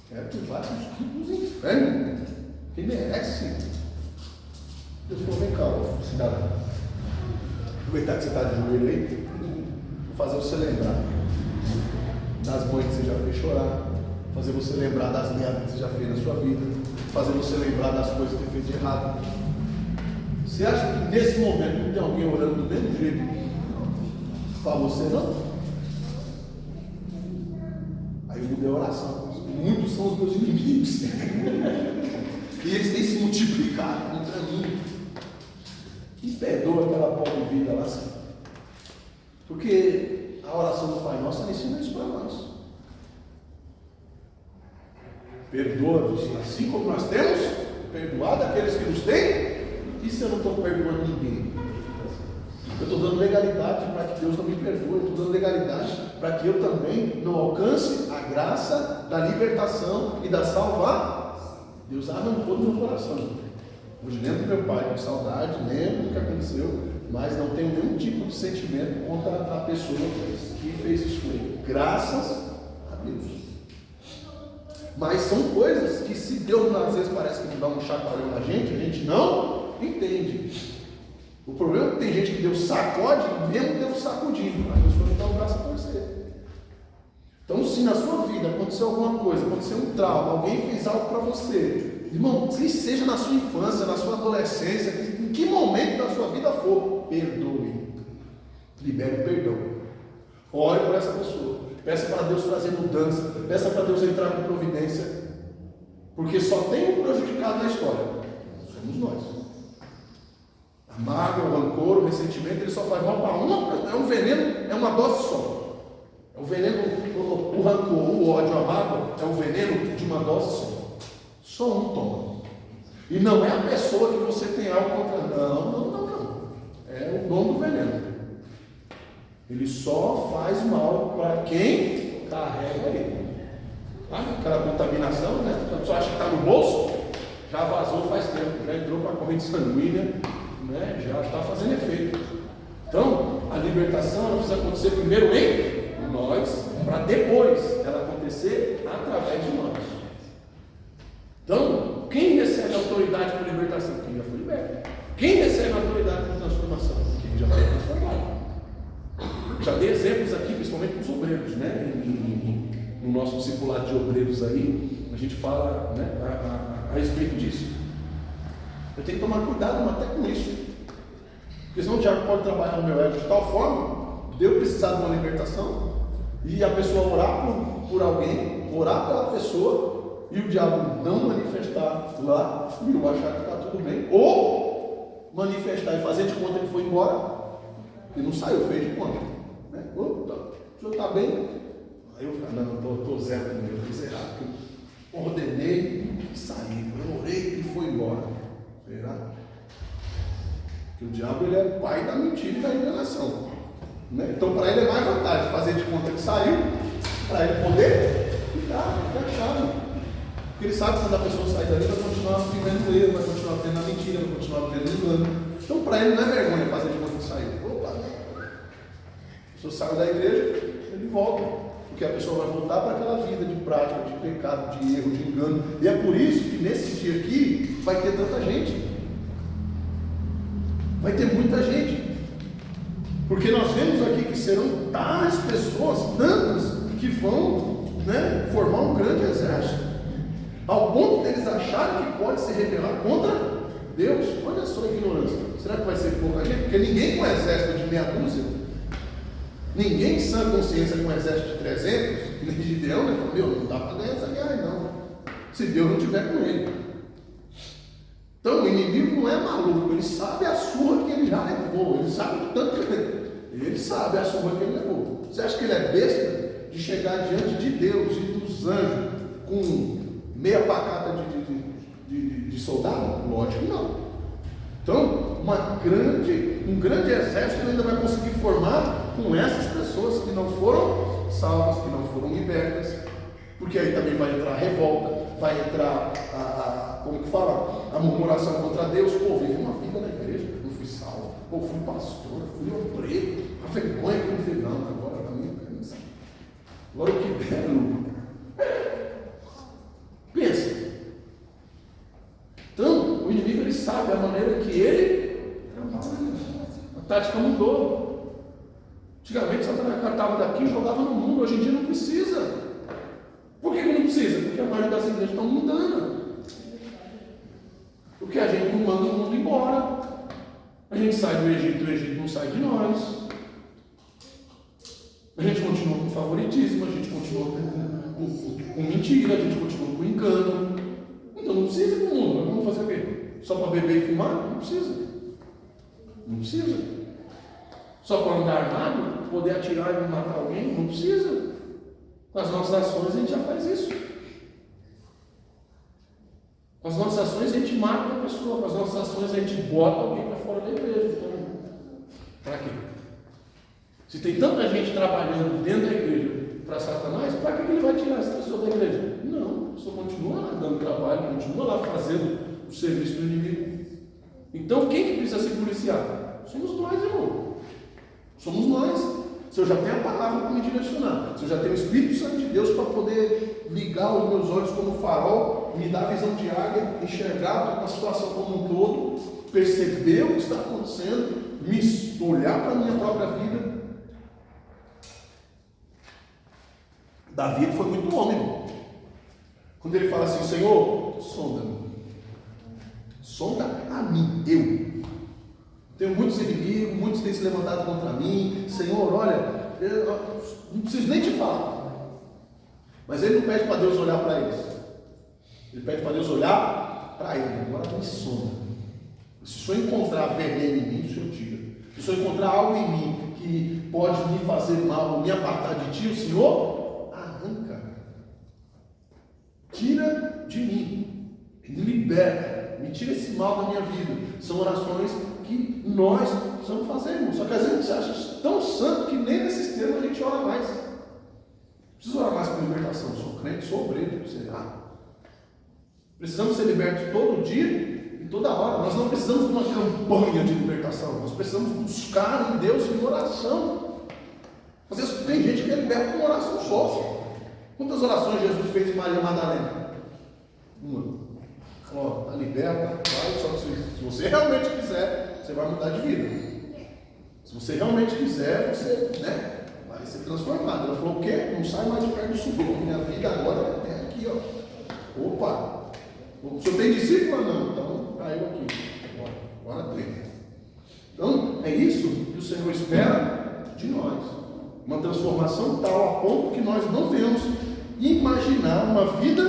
Quero que vá para os infernos. Quem merece? Deus falou, vem cá, cidadão. Aproveitar que você está de joelho aí, vou fazer você lembrar das mães que você já fez chorar, fazer você lembrar das merdas que você já fez na sua vida, fazer você lembrar das coisas que você fez de errado. Você acha que nesse momento não tem alguém orando do mesmo jeito para você, não? Aí eu mudei a oração. Muitos são os meus inimigos. E eles têm se multiplicado contra mim. E perdoa aquela pobre vida lá, assim. Porque a oração do Pai Nosso ensina isso para nós. Perdoa-nos, assim como nós temos perdoado aqueles que nos têm. E se eu não estou perdoando ninguém? Eu estou dando legalidade para que Deus não me perdoe. Eu estou dando legalidade para que eu também não alcance a graça da libertação e da salvar. Deus arrancou do meu coração. Hoje lembro do meu pai com saudade, lembro do que aconteceu, mas não tenho nenhum tipo de sentimento contra a pessoa que fez isso com ele. Graças a Deus. Mas são coisas que, se Deus às vezes parece que dá um chacoalhão na gente, a gente não entende. O problema é que tem gente que Deus sacode, mesmo Deus sacudindo, a pessoa não dá o braço a torcer. Então, se na sua vida aconteceu alguma coisa, aconteceu um trauma, alguém fez algo para você, irmão, que seja na sua infância, na sua adolescência, em que momento da sua vida for, perdoe. Libere o perdão. Ore por essa pessoa. Peça para Deus trazer mudança. Peça para Deus entrar com providência. Porque só tem um prejudicado na história. Somos nós. A mágoa, o rancor, o ressentimento, ele só faz mal para uma. É um veneno, é uma dose só. É o veneno, o rancor, o ódio, a mágoa, é o veneno de uma dose só. Só um toma. E não é a pessoa que você tem algo contra. Não. É o dono do veneno. Ele só faz mal para quem carrega ele. Aquela contaminação, né? A pessoa acha que está no bolso, já vazou faz tempo, já entrou para a corrente sanguínea, né? Já está fazendo efeito. Então, a libertação ela precisa acontecer primeiro em nós, para depois ela acontecer através de nós. Então, quem recebe a autoridade para a libertação? Quem já foi liberto. Quem recebe a principalmente com os obreiros, né? No nosso discipulado de obreiros aí, a gente fala, né, a respeito disso. Eu tenho que tomar cuidado até com isso, porque senão o diabo pode trabalhar no meu ego de tal forma de eu precisar de uma libertação e a pessoa orar por alguém, orar pela pessoa e o diabo não manifestar lá e eu achar que está tudo bem, ou manifestar e fazer de conta que foi embora e não saiu, fez de conta, né? Opa, o senhor está bem? Aí eu falo, não, estou zero com meu, fiz errado, eu ordenei e saí, eu orei e foi embora. Será? Porque o diabo ele é o pai da mentira e da enganação, né? Então para ele é mais vantagem fazer de conta que saiu, para ele poder ficar chave. Porque ele sabe que quando a pessoa sair dali vai continuar vivendo erro, vai continuar vivendo a mentira, vai continuar vivendo engano. Então para ele não é vergonha fazer de conta que saiu. Opa! A pessoa sai da igreja, ele volta. Porque a pessoa vai voltar para aquela vida de prática, de pecado, de erro, de engano. E é por isso que nesse dia aqui vai ter tanta gente. Vai ter muita gente. Porque nós vemos aqui que serão tais pessoas, tantas, que vão, né, formar um grande exército. Ao ponto deles acharem que pode se rebelar contra Deus. Olha só a ignorância. Será que vai ser pouca gente? Porque ninguém com um exército de meia dúzia, ninguém em sã consciência com um exército de 300, nem Gideão, né? Falou, meu, não dá para ganhar essa guerra não, se Deus não estiver com ele. Então o inimigo não é maluco, ele sabe a surra que ele já levou, ele sabe o tanto que ele sabe a surra que ele levou. Você acha que ele é besta de chegar diante de Deus e dos anjos com meia pacata de soldado? Lógico que não. Então, um grande exército ainda vai conseguir formar com essas pessoas que não foram salvas, que não foram libertas, porque aí também vai entrar a revolta, vai entrar como que fala? A murmuração contra Deus. Pô, vivi uma vida na igreja, não fui salvo, pô, fui pastor, fui obreiro, a vergonha que eu não fiz, não, agora para mim, agora o que der, lucro. Pensa. Então, o inimigo ele sabe a maneira que ele trabalha. A tática mudou. Antigamente, Satanás catava daqui e jogava no mundo. Hoje em dia não precisa. Por que não precisa? Porque a maioria das igrejas estão mudando. Porque a gente não manda o mundo embora. A gente sai do Egito, o Egito não sai de nós. A gente continua com favoritismo, a gente continua com mentira, a gente continua com engano. Então não precisa ir para o mundo. Vamos fazer o quê? Só para beber e fumar? Não precisa. Não precisa. Só para andar armado, poder atirar e matar alguém? Não precisa. Com as nossas ações a gente já faz isso. Com as nossas ações a gente mata uma pessoa. Com as nossas ações a gente bota alguém para fora da igreja. Então, para quê? Se tem tanta gente trabalhando dentro da igreja para Satanás, para que ele vai tirar essa pessoa da igreja? Não, a pessoa continua lá dando trabalho, continua lá fazendo o serviço do inimigo. Então quem que precisa se policiar? Somos nós, irmão. Somos nós. Se eu já tenho a palavra para me direcionar, se eu já tenho o Espírito Santo de Deus para poder ligar os meus olhos como farol, me dar visão de águia, enxergar a situação como um todo, perceber o que está acontecendo, me olhar para a minha própria vida. Davi foi muito homem. Quando ele fala assim, Senhor, sonda-me. Sonda a mim, eu. Tenho muitos inimigos, muitos têm se levantado contra mim. Senhor, olha, eu não preciso nem te falar. Mas ele não pede para Deus olhar para eles. Ele pede para Deus olhar para ele. Agora me sonda. Se o Senhor encontrar veneno em mim, o Senhor tira. Se o Senhor encontrar algo em mim que pode me fazer mal, me apartar de ti, o Senhor arranca. Tira de mim. Me liberta. Me tira esse mal da minha vida. São orações que nós precisamos fazer, irmão. Só que às vezes a gente acha tão santo que nem nesses termos a gente ora mais. Preciso orar mais por libertação. Sou crente, sou obreiro. Precisamos ser libertos todo dia e toda hora. Nós não precisamos de uma campanha de libertação. Nós precisamos buscar em Deus em oração. Às vezes tem gente que é liberta com oração só. Quantas orações Jesus fez em Maria Madalena? Uma. Ó, está liberta, vai, só que se você realmente quiser, você vai mudar de vida. Se você realmente quiser, você, vai ser transformada. Ela falou, o quê? Não sai mais de perto do sobrinho. Minha vida agora é aqui, ó. Opa! O senhor tem discípulo? Não, então caiu aqui. Agora tem. Então, é isso que o Senhor espera de nós. Uma transformação tal a ponto que nós não devemos imaginar uma vida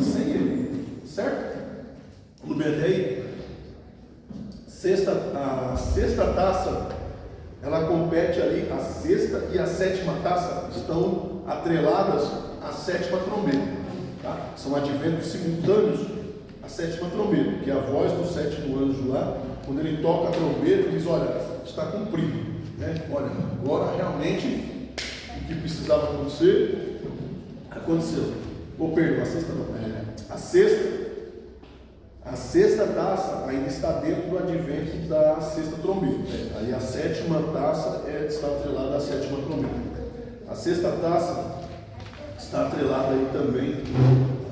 sem Ele. Certo? No BDI, a sexta taça, ela compete ali, a sexta e a sétima taça estão atreladas à sétima trombeta. Tá? São adventos simultâneos à sétima trombeta, que é a voz do sétimo anjo lá, quando ele toca a trombeta, ele diz, olha, está cumprido. Né? Olha, agora realmente o que precisava acontecer, aconteceu. Ou perdão, a sexta taça ainda está dentro do advento da sexta trombeta. Aí a sétima taça está atrelada à sétima trombeta. A sexta taça está atrelada aí também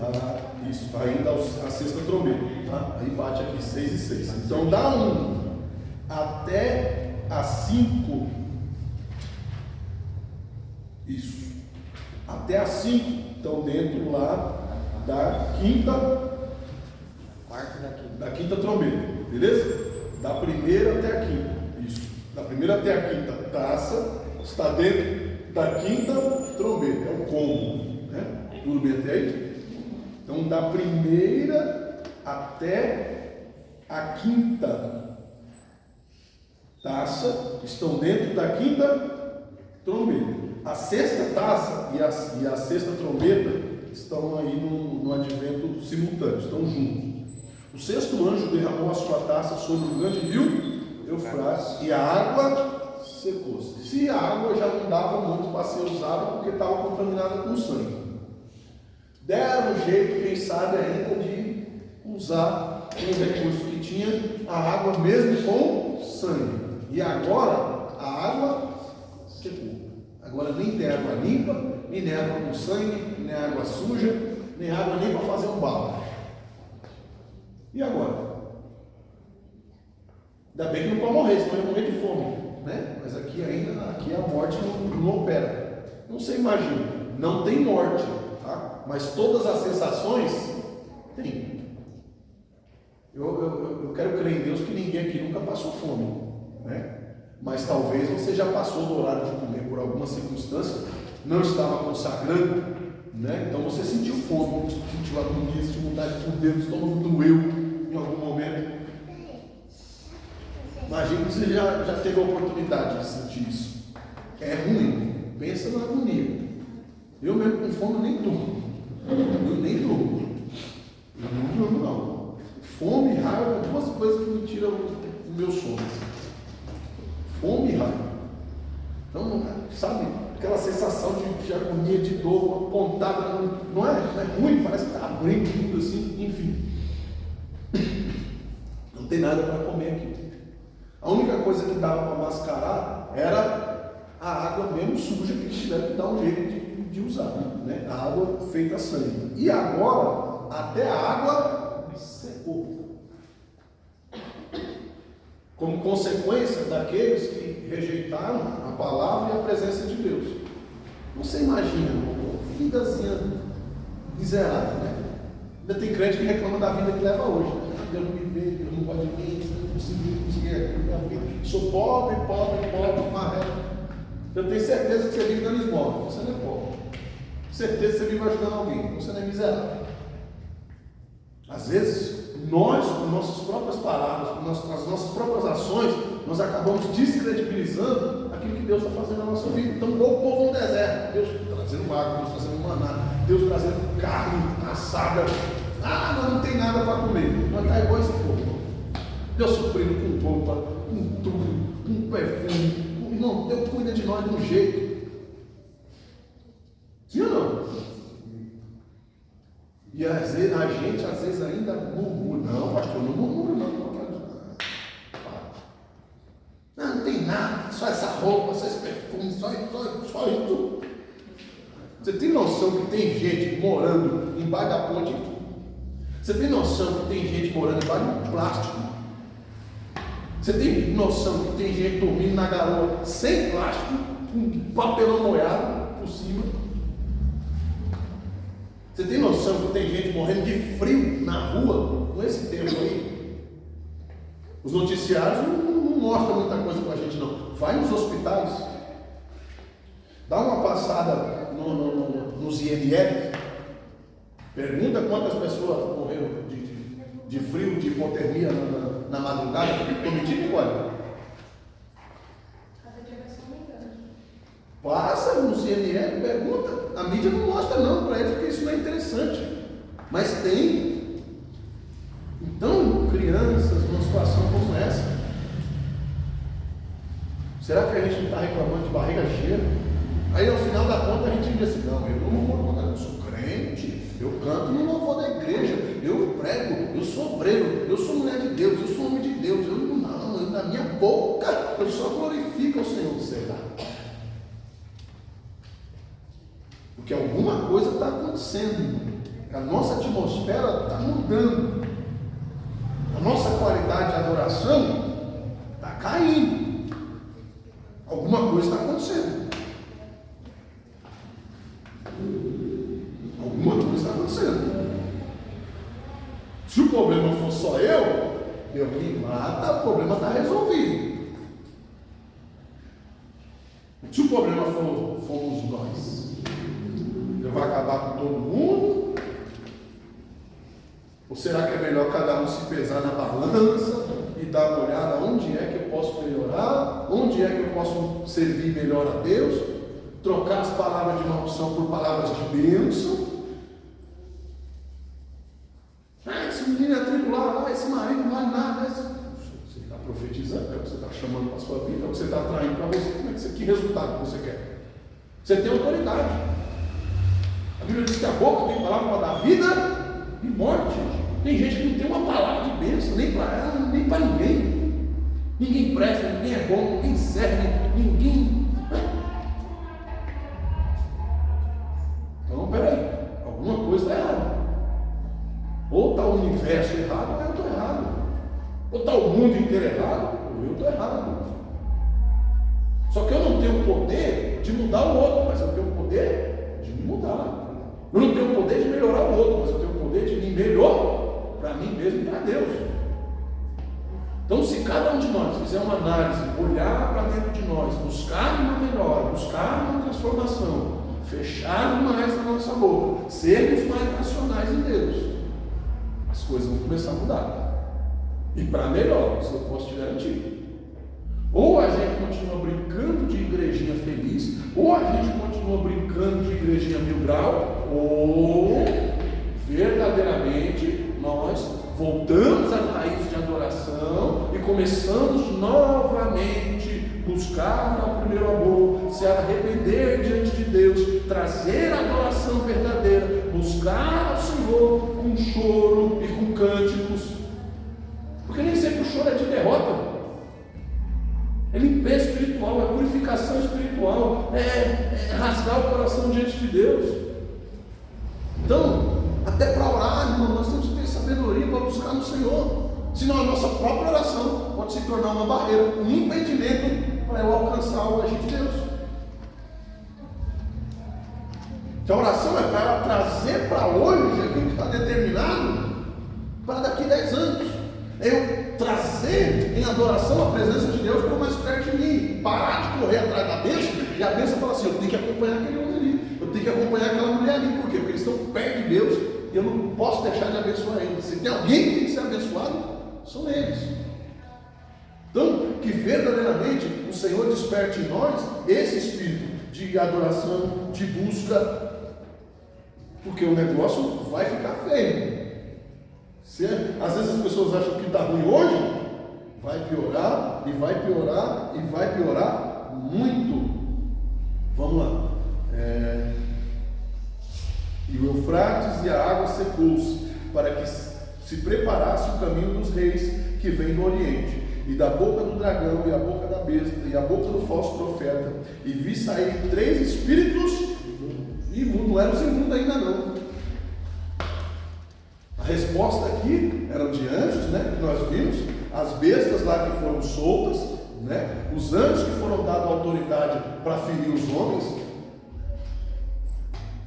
a isso, ainda a sexta trombeta. Tá? Aí bate aqui 6 e 6. Então dá 1 até a 5. Isso. Até a 5 estão dentro lá da quinta trombeta, beleza? Da primeira até a quinta, isso. Da primeira até a quinta taça está dentro da quinta trombeta, é o combo, né? Tudo bem até aí? Então, da primeira até a quinta taça estão dentro da quinta trombeta. A sexta taça e a sexta trombeta estão aí no advento simultâneo, estão juntos. O sexto anjo derramou a sua taça sobre o grande rio Eufrates e a água secou-se. Se a água já não dava muito para ser usada porque estava contaminada com sangue, deram um jeito, quem sabe ainda, de usar os recursos que tinha, a água mesmo com sangue. E agora a água secou. Agora nem tem água limpa, nem água com sangue, nem água suja, nem água nem para fazer um barro. E agora? Ainda bem que não pode morrer, senão ia morrer de fome, né? Mas aqui a morte não opera. Não se imagina, não tem morte, tá? Mas todas as sensações tem. Eu quero crer em Deus que ninguém aqui nunca passou fome, né? Mas talvez você já passou do horário de comer por alguma circunstância, não estava consagrando, né? Então você sentiu fome, sentiu agonia, sentiu vontade de comer, o estômago doeu em algum momento. Imagina que você já teve a oportunidade de sentir isso. É ruim, pensa na agonia. Eu mesmo com fome nem durmo. Eu nem durmo. Eu não durmo não. Fome e raiva são duas coisas que me tiram o meu sono. Fome e raiva. Então, sabe, aquela sensação de agonia, de dor, apontada, não é ruim, parece que está abrindo tudo assim, enfim. Não tem nada para comer aqui. A única coisa que dava para mascarar era a água mesmo suja que eles tiveram que dar um jeito de usar, né? A água feita sangue. E agora, até a água secou. Como consequência daqueles que rejeitaram a palavra e a presença de Deus. Você imagina, uma vidazinha miserável, né? Ainda tem crente que reclama da vida que leva hoje, né? Deus não me vê, Deus não gosta de mim, Deus não consegui aqui minha vida. Sou pobre, marrento. Eu tenho certeza que você vive dando esmola, você não é pobre. Certeza que você vive ajudando alguém, você não é miserável. Às vezes, nós, com nossas próprias palavras, com as nossas próprias ações, nós acabamos descredibilizando aquilo que Deus está fazendo na nossa vida. Então, igual o povo no deserto, Deus trazendo água, Deus trazendo maná, Deus trazendo carne assada. Mas não tem nada para comer. Mas está igual esse povo. Deus suprindo com roupa, com tudo, com perfume. Irmão, Deus cuida de nós de um jeito. Sim ou não? E a gente às vezes ainda murmura. Não, pastor, não murmura não. Não tem nada, só essa roupa, só esse perfume, só isso. Você tem noção que tem gente morando embaixo da ponte? Você tem noção que tem gente morando embaixo de um plástico? Você tem noção que tem gente dormindo na garoa sem plástico? com papelão molhado por cima. Você tem noção que tem gente morrendo de frio na rua com esse tempo aí? Os noticiários não mostram muita coisa pra gente não. Vai nos hospitais, dá uma passada nos IML, pergunta quantas pessoas morreram de frio, de hipotermia na madrugada. Estou mentindo agora? Cada dia vai ser aumentando. Passa no CNR, pergunta. A mídia não mostra não para eles, porque isso não é interessante. Mas tem. Então, crianças, numa situação como essa, será que a gente não está reclamando de barriga cheia? Aí, ao final da conta, a gente diz assim, não, eu não vou contar, eu sou crente, eu canto no louvor da igreja, eu prego, eu sou obreiro, eu sou mulher de Deus, eu sou homem de Deus, na minha boca, eu só glorifico ao Senhor. Será? Porque alguma coisa está acontecendo, a nossa atmosfera está mudando, a nossa qualidade de adoração está caindo, alguma coisa está acontecendo. Alguma coisa está acontecendo. Se o problema for só eu me mata, o problema está resolvido. Se o problema fomos nós, ele vai acabar com todo mundo? Ou será que é melhor cada um se pesar na balança e dar uma olhada onde é que eu posso melhorar, onde é que eu posso servir melhor a Deus, trocar as palavras de maldição por palavras de bênção? Esse menino é atribulado, esse marido não vale nada. Você está profetizando, é o que você está chamando para a sua vida, é o que você está atraindo para você. Como é que que resultado você quer? Você tem autoridade. A Bíblia diz que a boca tem palavra para dar vida e morte. Tem gente que não tem uma palavra de bênção, nem para ela, nem para ninguém. Ninguém presta, ninguém é bom, ninguém serve, ninguém. Então, peraí, alguma coisa está errada. Ou está o universo errado, ou eu estou errado. Ou está o mundo inteiro errado, ou eu estou errado. Só que eu não tenho o poder de mudar o outro, mas eu tenho o poder de me mudar. Eu não tenho o poder de melhorar o outro, mas eu tenho o poder de me melhorar para mim mesmo e para Deus. Então, se cada um de nós fizer uma análise, olhar para dentro de nós, buscar uma melhora, buscar uma transformação, fechar mais a nossa boca, sermos mais racionais em Deus, as coisas vão começar a mudar. E para melhor, isso eu posso te garantir. Ou a gente continua brincando de igrejinha feliz, ou a gente continua brincando de igrejinha mil grau, ou verdadeiramente nós voltamos às raízes de adoração e começamos novamente buscar o primeiro amor, se arrepender diante de Deus, trazer a adoração verdadeira, buscar ao Senhor com choro e com cânticos, porque nem sempre o choro é de derrota. É limpeza espiritual, é purificação espiritual, é rasgar o coração diante de Deus. Então, até para orar, irmão, nós temos que ter sabedoria para buscar no Senhor. Senão a nossa própria oração pode se tornar uma barreira, um impedimento para eu alcançar o agir de Deus. Então a oração é para ela trazer para hoje aquilo que está determinado para daqui 10 anos. Eu trazer em adoração a presença de Deus por mais perto de mim, parar de correr atrás da bênção, e a bênção fala assim: eu tenho que acompanhar aquele homem ali, eu tenho que acompanhar aquela mulher ali. Por quê? Porque eles estão perto de Deus e eu não posso deixar de abençoar eles. Se tem alguém que tem que ser abençoado, são eles. Então, que verdadeiramente o Senhor desperte em nós esse espírito de adoração, de busca, porque o negócio vai ficar feio. Às vezes as pessoas acham que está ruim hoje, vai piorar, e vai piorar, e vai piorar muito. Vamos lá. E o Eufrates e a água secou-se, para que se preparasse o caminho dos reis que vem do Oriente, e da boca do dragão, e a boca da besta, e a boca do falso profeta, e vi sair 3 espíritos imundos, não eram os imundos ainda não. A resposta aqui eram de anjos, né, que nós vimos, as bestas lá que foram soltas, né, os anjos que foram dadas autoridade para ferir os homens,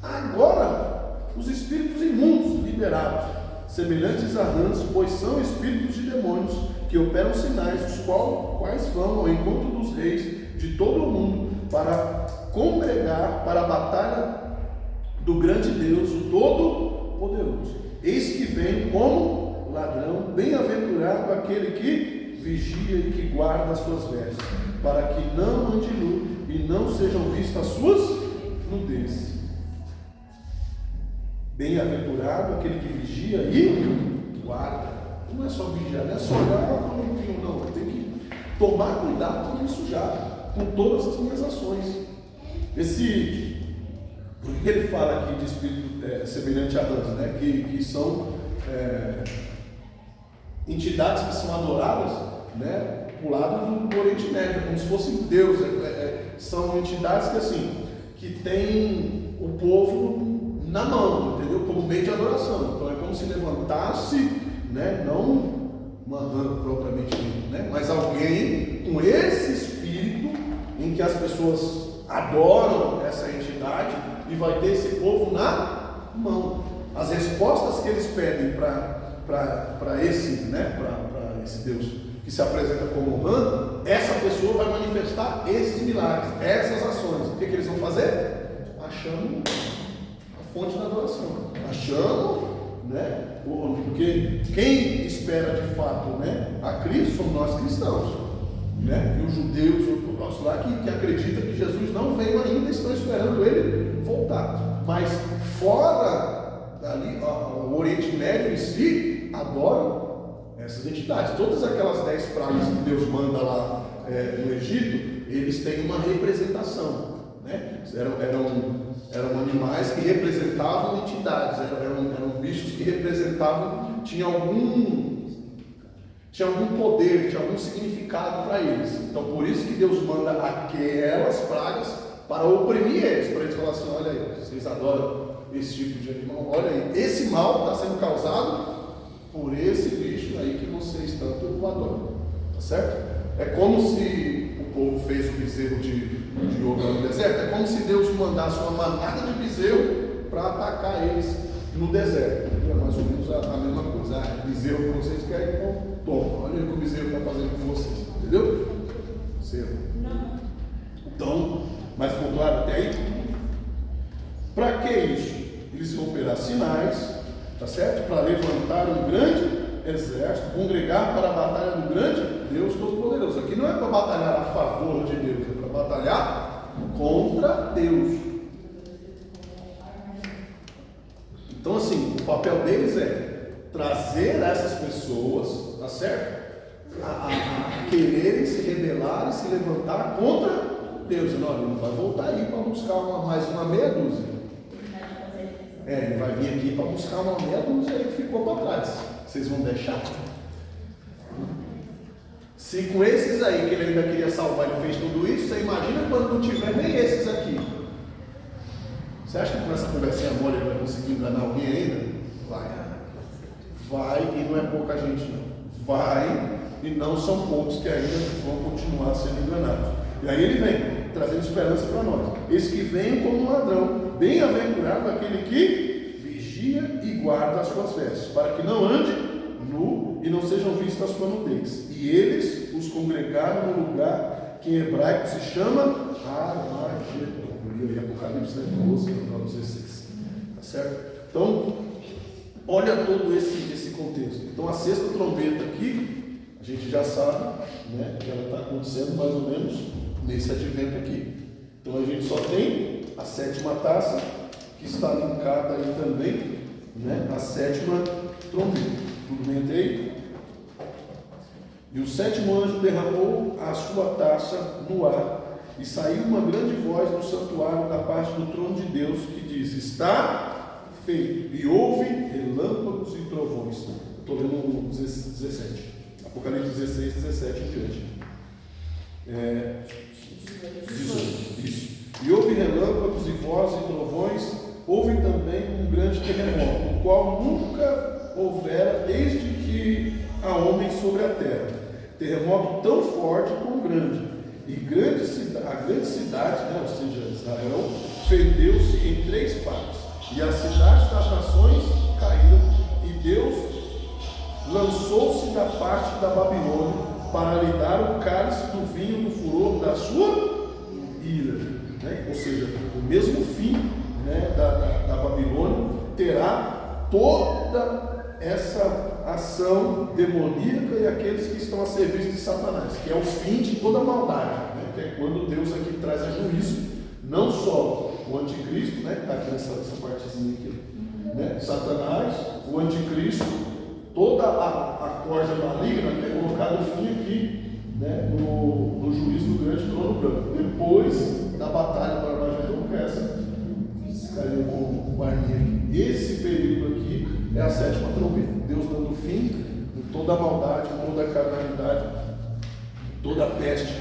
agora os espíritos imundos liberados, semelhantes a rãs, pois são espíritos de demônios que operam sinais, os quais vão ao encontro dos reis de todo o mundo para congregar para a batalha do grande Deus, o Todo-Poderoso. Eis que vem como ladrão, bem-aventurado aquele que vigia e que guarda as suas vestes, para que não ande nu e não sejam vistas as suas nudez. Bem-aventurado aquele que vigia e guarda. Não é só vigiar, não é só olhar bonitinho, não. Tem que tomar cuidado para não me sujar com todas as minhas ações. Por que ele fala aqui de espírito semelhante a rãs, né? Que são entidades que são adoradas, né? Pro lado do Oriente Médio, como se fossem Deus. São entidades que assim, que tem o povo na mão, entendeu? Como meio de adoração. Então é como se levantasse, né? Não uma rã propriamente dita, né? Mas alguém com esse espírito em que as pessoas adoram essa entidade e vai ter esse povo na mão. As respostas que eles pedem para esse, né? Para esse Deus que se apresenta como rã, essa pessoa vai manifestar esses milagres, essas ações. O que eles vão fazer? Achando a fonte da adoração, achando, né? Porque quem espera de fato, né, a Cristo somos nós cristãos, né? E os judeus ortodoxos lá que acreditam que Jesus não veio ainda, estão esperando ele voltar. Mas fora dali, o Oriente Médio em si adoram essas entidades. Todas aquelas 10 pragas que Deus manda lá no Egito, eles têm uma representação, né? Eram animais que representavam entidades, eram bichos que representavam, tinha algum poder, tinha algum significado para eles. Então por isso que Deus manda aquelas pragas para oprimir eles, para eles falarem assim: olha aí, vocês adoram esse tipo de animal, olha aí, esse mal está sendo causado por esse bicho aí que vocês tanto adoram, tá certo? É como se o povo fez o bezerro de ouro no deserto, é como se Deus mandasse uma manada de bezerro para atacar eles no deserto. É mais ou menos a mesma coisa. Bezerro que vocês querem, então toma, olha o que o bezerro está fazendo com vocês, entendeu? Bezerro. Então, mas ficou claro até aí? Para que isso? Eles vão operar sinais, tá certo? Para levantar um grande exército, congregar para a batalha do grande Deus Todo-Poderoso. Aqui não é para batalhar a favor de Deus, é para batalhar contra Deus. Então assim, o papel deles é trazer essas pessoas, tá certo? A quererem se rebelar e se levantar contra Deus. Não, ele não vai voltar aí para buscar mais uma meia dúzia. Ele vai vir aqui para buscar uma meia dúzia aí que ficou para trás. Vocês vão deixar? Se com esses aí que ele ainda queria salvar, ele fez tudo isso, você imagina quando não tiver nem esses aqui. Você acha que com essa conversinha mole ele vai conseguir enganar alguém ainda? Vai, e não é pouca gente não. Vai, e não são poucos que ainda vão continuar sendo enganados. E aí ele vem, trazendo esperança para nós. Esse que vem como um ladrão, bem-aventurado aquele que vigia e guarda as suas vestes, para que não ande nu e não sejam vistas a sua nudez. E eles os congregaram no lugar que em hebraico se chama Armagedon. E Apocalipse 16. Tá certo? Então, olha todo esse contexto. Então, a sexta trombeta aqui, a gente já sabe, né, que ela está acontecendo mais ou menos nesse advento aqui. Então, a gente só tem a sétima taça, que está linkada aí também, né, a sétima trombeta. Tudo bem até aí? E o sétimo anjo derramou a sua taça no ar, e saiu uma grande voz do santuário da parte do trono de Deus, que diz: está feito. E houve relâmpagos e trovões. Estou lendo 17. Apocalipse 16, 17 em diante. 18. Isso. E houve relâmpagos e vozes e trovões. Houve também um grande terremoto, o qual nunca houvera desde que há homem sobre a terra. Terremoto tão forte como grande. E a grande cidade, né, ou seja, Israel, fendeu-se em 3 partes. E as cidades das nações caíram. E Deus lançou-se da parte da Babilônia para lhe dar o cálice do vinho do furor da sua ira. Né? Ou seja, o mesmo fim, né, da Babilônia terá toda essa ação demoníaca e aqueles que estão a serviço de Satanás, que é o fim de toda maldade, né? Que é quando Deus aqui traz a juízo, não só o anticristo, né, que está aqui nessa partezinha aqui, né? Satanás, o anticristo, toda a corja maligna, é colocado o fim aqui, né, no juízo do grande trono branco. Depois da batalha para Armagedon, que é essa caiu com o Barney. Esse período aqui é a 7ª trombeta. Deus dando fim em toda a maldade, toda a carnalidade, toda a peste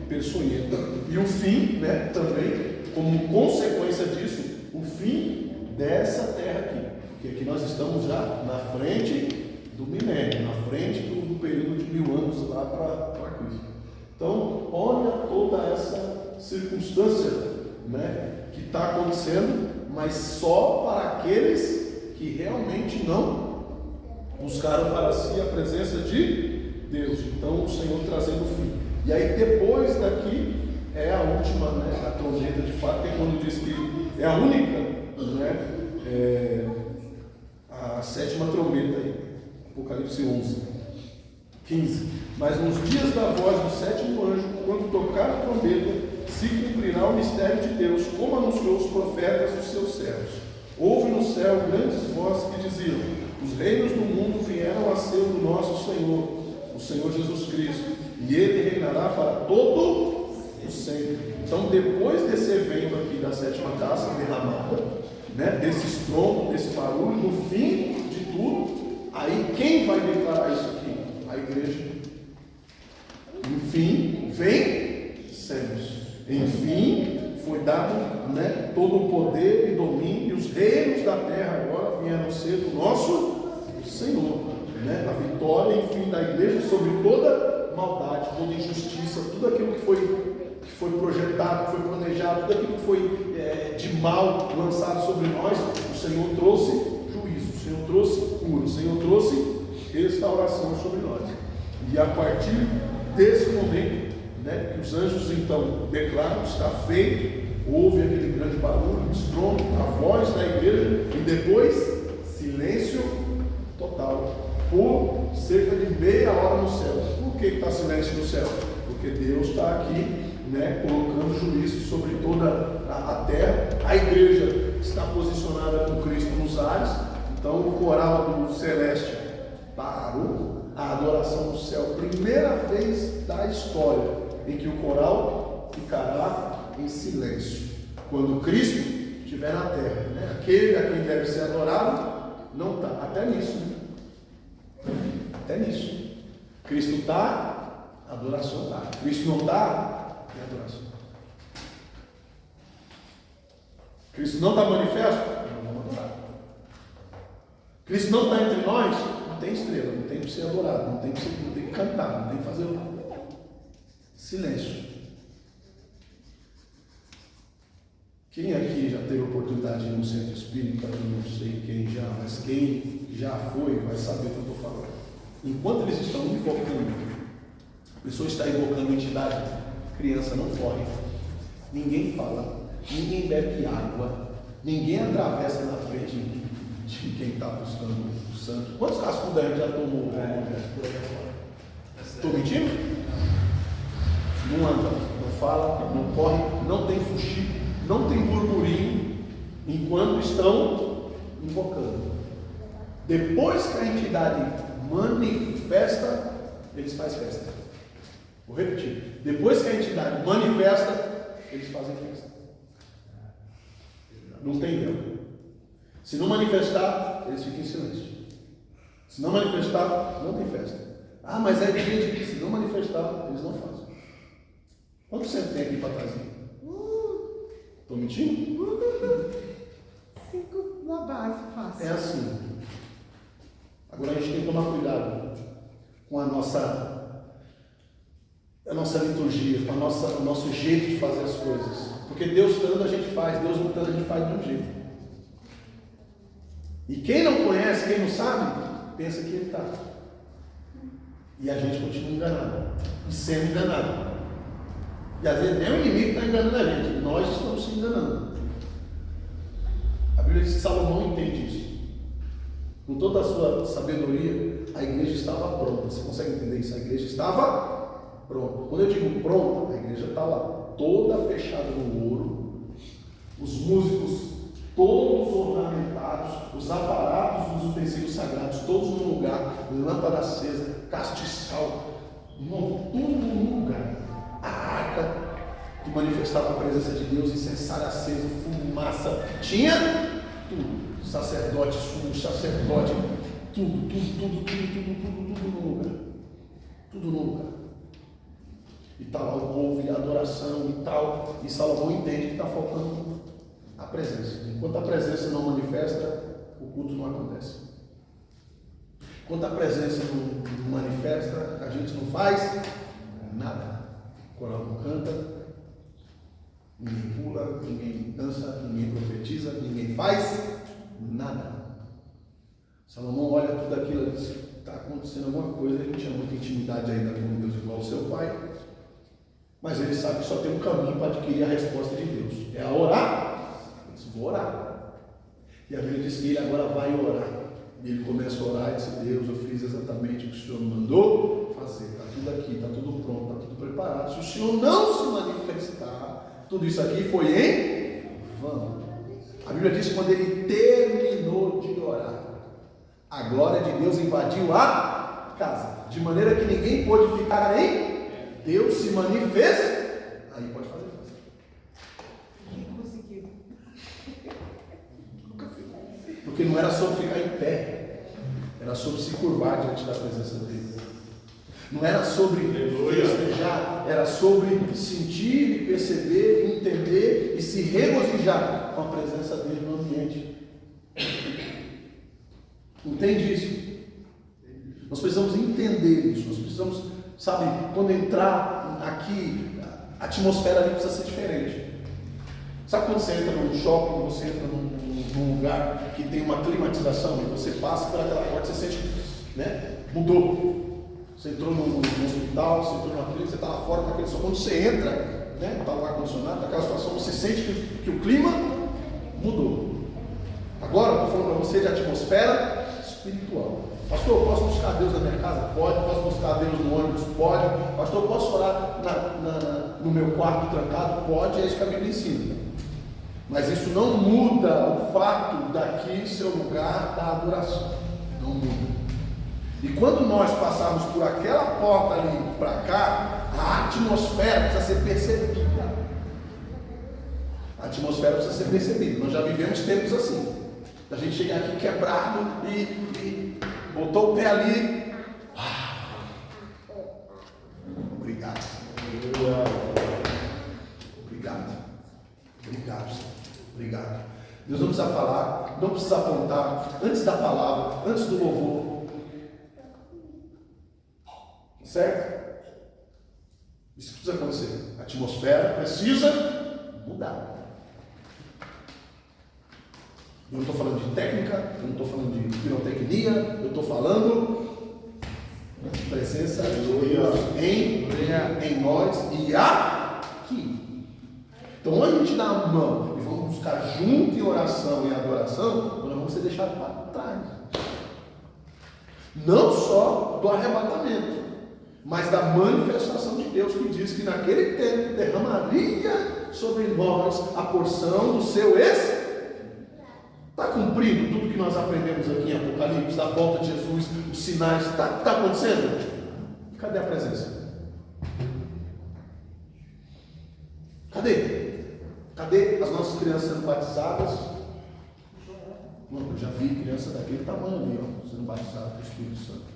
peçonhenta. E o fim, né, também, como consequência disso, o fim dessa terra aqui. Porque aqui nós estamos já na frente do milênio, na frente do período de 1000 anos lá para Cristo. Então, olha toda essa circunstância, né, que está acontecendo, mas só para aqueles que realmente não buscaram para si a presença de Deus. Então o Senhor trazendo o fim. E aí depois daqui é a última, né, a trombeta de fato, é quando diz que é a única, né, a 7ª trombeta aí, Apocalipse 11:15. Mas nos dias da voz do 7º anjo, quando tocar a trombeta, se cumprirá o mistério de Deus, como anunciou os profetas dos seus servos. Houve no céu grandes vozes que diziam: os reinos do mundo vieram a ser do nosso Senhor, o Senhor Jesus Cristo, e Ele reinará para todo o sempre. Então, depois desse evento aqui da 7ª taça derramada, né, desse estrondo, desse barulho, no fim de tudo, aí quem vai declarar isso aqui? A igreja. Enfim, vencemos. Enfim, foi dado, né, todo o poder e domínio, e os reinos da terra agora vieram ser do nosso Senhor, né? A vitória, enfim, da igreja sobre toda maldade, toda injustiça, tudo aquilo que foi projetado, que foi planejado, tudo aquilo que foi de mal lançado sobre nós, o Senhor trouxe juízo, o Senhor trouxe cura, o Senhor trouxe restauração sobre nós. E a partir desse momento, né, que os anjos então declaram, está feito, houve aquele grande barulho, estrondo, a voz da igreja, e depois silêncio total, por cerca de meia hora no céu. Por que está silêncio no céu? Porque Deus está aqui, né, colocando juízo sobre toda a terra. A igreja está posicionada com Cristo nos ares. Então o coral do celeste parou, a adoração do céu, primeira vez da história em que o coral ficará em silêncio, quando Cristo estiver na terra, né? Aquele a quem deve ser adorado não está, até nisso, né? Até nisso. Cristo está, adoração está. Cristo não está, é adoração. Cristo não está manifesto, não vamos adorar. Cristo não está entre nós, não tem estrela, não tem que ser adorado, não tem que cantar, não tem que fazer silêncio. Quem aqui já teve a oportunidade de ir no centro espírita? Eu não sei quem já, mas quem já foi vai saber o que eu estou falando. Enquanto eles estão invocando, a pessoa está invocando entidade, criança não corre, ninguém fala, ninguém bebe água, ninguém atravessa na frente de quem está buscando o santo. Quantos cascos a gente já tomou? Estou mentindo? Não anda, não fala, não corre, não tem fuxico, não tem burburinho, enquanto estão invocando. Depois que a entidade manifesta, eles fazem festa. Vou repetir. Depois que a entidade manifesta, eles fazem festa. Não tem erro. Se não manifestar, eles ficam em silêncio. Se não manifestar, não tem festa. Ah, mas é dia de que se não manifestar, eles não fazem. Quanto tempo tem aqui para trás? Estou mentindo? 5 na base, fácil. É assim. Agora a gente tem que tomar cuidado com a nossa nossa liturgia, com o nosso jeito de fazer as coisas. Porque Deus estando a gente faz, Deus não estando a gente faz de um jeito. E quem não conhece, quem não sabe, pensa que ele está. E a gente continua enganado. E sendo enganado. E às vezes nem o inimigo está enganando a gente. Nós estamos se enganando. A Bíblia diz que Salomão entende isso. Com toda a sua sabedoria, a igreja estava pronta. Você consegue entender isso? A igreja estava pronta. Quando eu digo pronta, a igreja está lá, toda fechada no ouro. Os músicos todos ornamentados, os aparatos dos utensílios sagrados, todos no lugar, lâmpada acesa, castiçal, tudo no lugar. A arca que manifestava a presença de Deus, incensário aceso, fumaça, tinha tudo. Sacerdote, sumo sacerdote, tudo no lugar. Tudo no lugar. E está lá o povo e a adoração e tal. E Salomão entende que está faltando a presença. Enquanto a presença não manifesta, o culto não acontece. Enquanto a presença não manifesta, a gente não faz nada. O coral não canta, ninguém pula, ninguém dança, ninguém profetiza, ninguém faz nada. Salomão olha tudo aquilo e diz: está acontecendo alguma coisa. Ele não tinha muita intimidade ainda com Deus igual o seu pai, mas ele sabe que só tem um caminho para adquirir a resposta de Deus: é a orar. Ele disse: vou orar. E a Bíblia diz que ele agora vai orar. E ele começa a orar e diz: Deus, eu fiz exatamente o que o Senhor me mandou fazer. Está tudo aqui, está tudo pronto, está tudo preparado. Se o Senhor não se manifestar, tudo isso aqui foi em vão. A Bíblia diz que quando ele terminou de orar, a glória de Deus invadiu a casa, de maneira que ninguém pôde ficar em. Deus se manifesta. Aí pode fazer. Quem conseguiu? Porque não era sobre ficar em pé, era sobre se curvar diante da presença dele. Não era sobre festejar, era sobre sentir, perceber, entender e se regozijar com a presença dele no ambiente. Entende isso? Nós precisamos entender isso. Nós precisamos, sabe, quando entrar aqui, a atmosfera ali precisa ser diferente. Sabe quando você entra num shopping, você entra num lugar que tem uma climatização e você passa por aquela porta, você sente, né? Mudou. Você entrou no hospital, você entrou numa clínica, você está lá fora com aquele som. Quando você entra, né? Está lá ar-condicionado, naquela situação, você sente que o clima mudou. Agora, eu estou falando para você de atmosfera espiritual. Pastor, posso buscar Deus na minha casa? Pode. Posso buscar Deus no ônibus? Pode. Pastor, posso orar no meu quarto trancado? Pode. É isso que a Bíblia ensina. Mas isso não muda o fato daqui ser o lugar da adoração. Não muda. E quando nós passarmos por aquela porta ali para cá, a atmosfera precisa ser percebida. A atmosfera precisa ser percebida. Nós já vivemos tempos assim. A gente chegar aqui quebrado e botou o pé ali. Obrigado. Obrigado. Deus não precisa falar, não precisa apontar, antes da palavra, antes do louvor. Certo? Isso precisa acontecer. A atmosfera precisa mudar. Eu não estou falando de técnica, eu não estou falando de pirotecnia, eu estou falando de presença de Deus em nós e aqui. Então, quando a gente dá a mão e vamos buscar junto em oração e adoração, nós vamos ser deixados para trás. Não só do arrebatamento, mas da manifestação de Deus, que diz que naquele tempo derramaria sobre nós a porção do seu Espírito. Está cumprindo tudo que nós aprendemos aqui em Apocalipse, da volta de Jesus, os sinais, está acontecendo? Cadê a presença? Cadê as nossas crianças sendo batizadas? Eu já vi criança daquele tamanho ali, ó, sendo batizada com o Espírito Santo.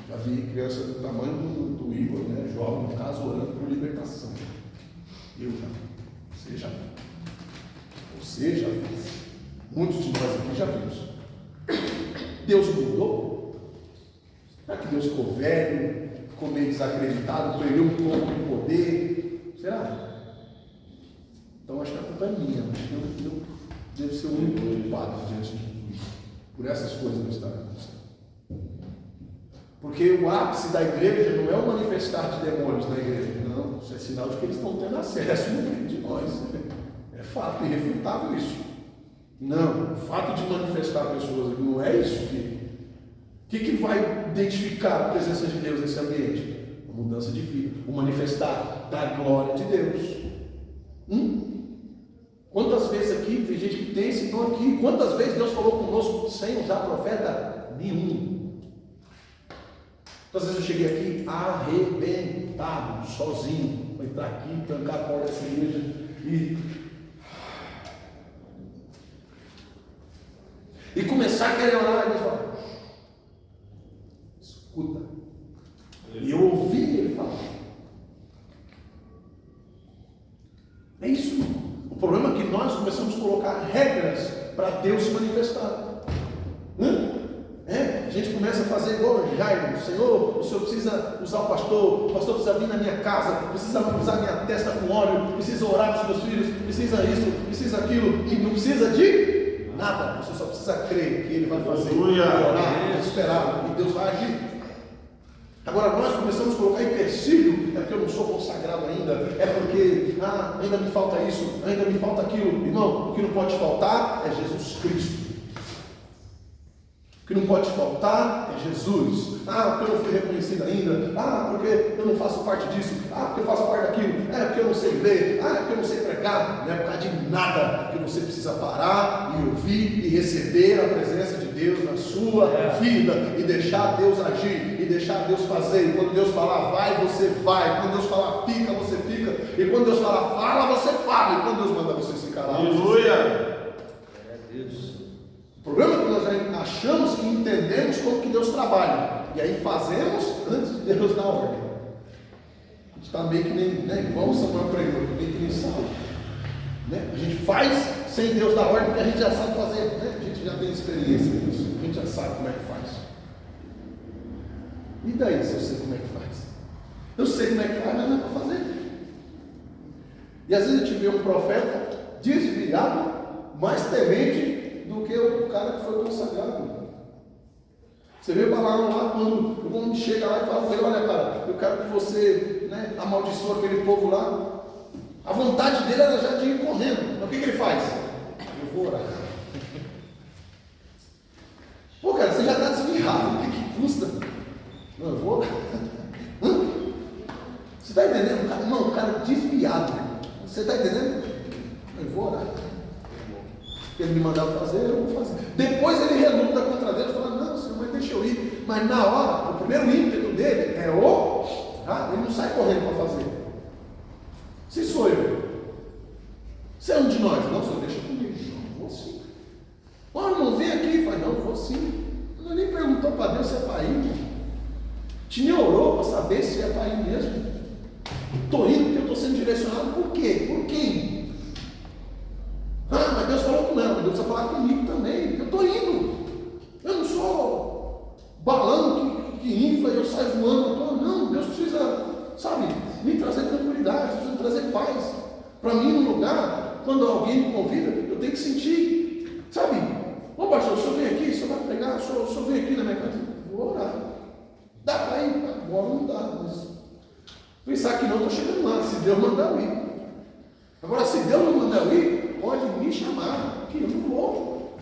Já vi criança do tamanho do Igor, né, jovem, no caso, orando por libertação. Eu já vi. Você já viu. Muitos de nós aqui já vimos. Deus mudou? Será que Deus ficou velho? ficou meio desacreditado, perdeu um pouco de poder. Será? Então acho que a culpa é minha, acho que eu devo ser o único culpado diante de tudo isso, por essas coisas não estarem acontecendo. Porque o ápice da igreja não é o manifestar de demônios na igreja, não, isso é sinal de que eles estão tendo acesso no meio de nós. É fato, irrefutável isso. Não, o fato de manifestar pessoas aqui não é isso que vai identificar a presença de Deus nesse ambiente? A mudança de vida, o manifestar da glória de Deus. Quantas vezes aqui, tem gente que tem esse dom aqui, quantas vezes Deus falou conosco sem usar profeta nenhum? Quantas vezes eu cheguei aqui arrebentado, sozinho, vou entrar aqui, trancar a porta dessa igreja e começar a querer orar, e Deus fala, escuta. E eu ouvi ele falar. É isso. O problema é que nós começamos a colocar regras para Deus se manifestar. A gente começa a fazer igual Jairo. Senhor, o Senhor precisa usar o pastor precisa vir na minha casa, precisa usar minha testa com óleo, precisa orar com os meus filhos, precisa isso, precisa aquilo, e não precisa de nada. Você só precisa crer que Ele vai fazer, orar, esperar, e Deus vai agir. Agora nós começamos a colocar empecilho, é porque eu não sou consagrado ainda, é porque ainda me falta isso, ainda me falta aquilo. Irmão, o que não pode faltar é Jesus Cristo. O que não pode faltar é Jesus. Porque eu não fui reconhecido ainda. Porque eu não faço parte disso. Porque eu faço parte daquilo. Porque eu não sei ler. Porque eu não sei pregar. Não é por causa de nada. Porque você precisa parar e ouvir e receber a presença de Deus na sua vida. E deixar Deus agir. E deixar Deus fazer. E quando Deus falar vai, você vai. Quando Deus falar fica, você fica. E quando Deus falar fala, você fala. E quando Deus manda você se calar, Aleluia! O problema é que nós já achamos que entendemos como que Deus trabalha. E aí fazemos antes de Deus dar ordem. A gente está meio que nem, igual o Samuel pregou, meio que nem Saulo. A gente faz sem Deus dar ordem, porque a gente já sabe fazer. A gente já tem experiência nisso. A gente já sabe como é que faz. E daí se eu sei como é que faz? Eu sei como é que faz, mas não é para fazer. E às vezes a gente vê um profeta desviado, mais temente do que o cara que foi consagrado. Você vê Balaão lá, quando o homem chega lá e fala para ele, olha cara, eu quero que você amaldiçoa aquele povo lá. A vontade dele era já de ir correndo. Mas o que ele faz? Eu vou orar. Pô cara, você já está desvirrado, o que custa? Não, eu vou orar. Você está entendendo? Não, o cara desviado. Você está entendendo? Eu vou orar. Ele me mandava fazer, eu vou fazer. Depois ele reluta contra Deus, fala, não, Senhor, mas deixa eu ir. Mas na hora, o primeiro ímpeto dele é ele não sai correndo para fazer. Se sou eu, se é um de nós, não, Senhor, deixa comigo. Não, vou sim. Não vem aqui, fala, não, vou sim. Não nem perguntou para Deus se é para ir. Te nem orou para saber se é para ir mesmo. Estou indo porque eu estou sendo direcionado por quê? Por quem? Mas Deus falou com ela, mas Deus vai falar comigo também. Eu estou indo. Eu não sou balão que infla e eu saio voando. Não, Deus precisa, me trazer tranquilidade, precisa me trazer paz. Para mim, num lugar, quando alguém me convida, eu tenho que sentir, pastor, o senhor vem aqui, o senhor vai pregar, o senhor vem aqui na minha casa. Vou orar. Dá para ir? Agora não dá, mas pensar que não, estou chegando lá, se Deus mandar eu ir. Agora, se Deus não mandar eu ir, pode me chamar, que eu não vou.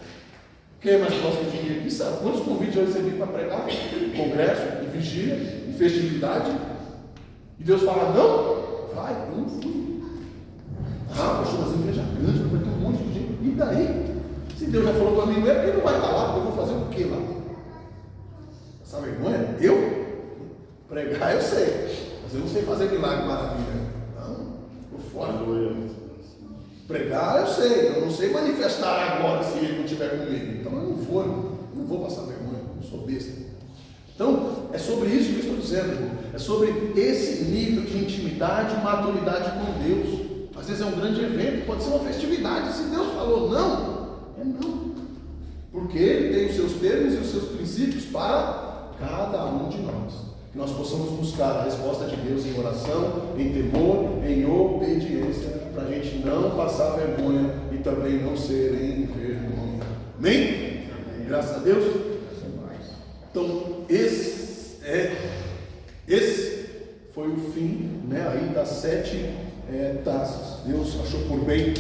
Quem é mais próximo de mim aqui sabe quantos convites eu recebi para pregar, congresso, em vigília, em festividade, e Deus fala, não, vai, eu não fui. Pastor, mas a igreja grande, vai ter um monte de gente, e daí? Se Deus já falou para mim, não é porque ele não vai estar lá, eu vou fazer o que lá? Essa vergonha? Eu? Pregar eu sei, mas eu não sei fazer milagre, maravilha. Não, estou fora. Pregar eu sei, eu não sei manifestar agora se ele não estiver comigo. Então eu não vou passar vergonha, eu não sou besta. Então, é sobre isso que eu estou dizendo, irmão. É sobre esse nível de intimidade e maturidade com Deus. Às vezes é um grande evento, pode ser uma festividade. Se Deus falou não, é não. Porque Ele tem os seus termos e os seus princípios para cada um de nós. Que nós possamos buscar a resposta de Deus em oração, em temor, em obediência, para a gente não passar vergonha e também não ser envergonhados. Amém? Graças a Deus. Então, esse foi o fim, né, aí das 7 taças. Deus achou por bem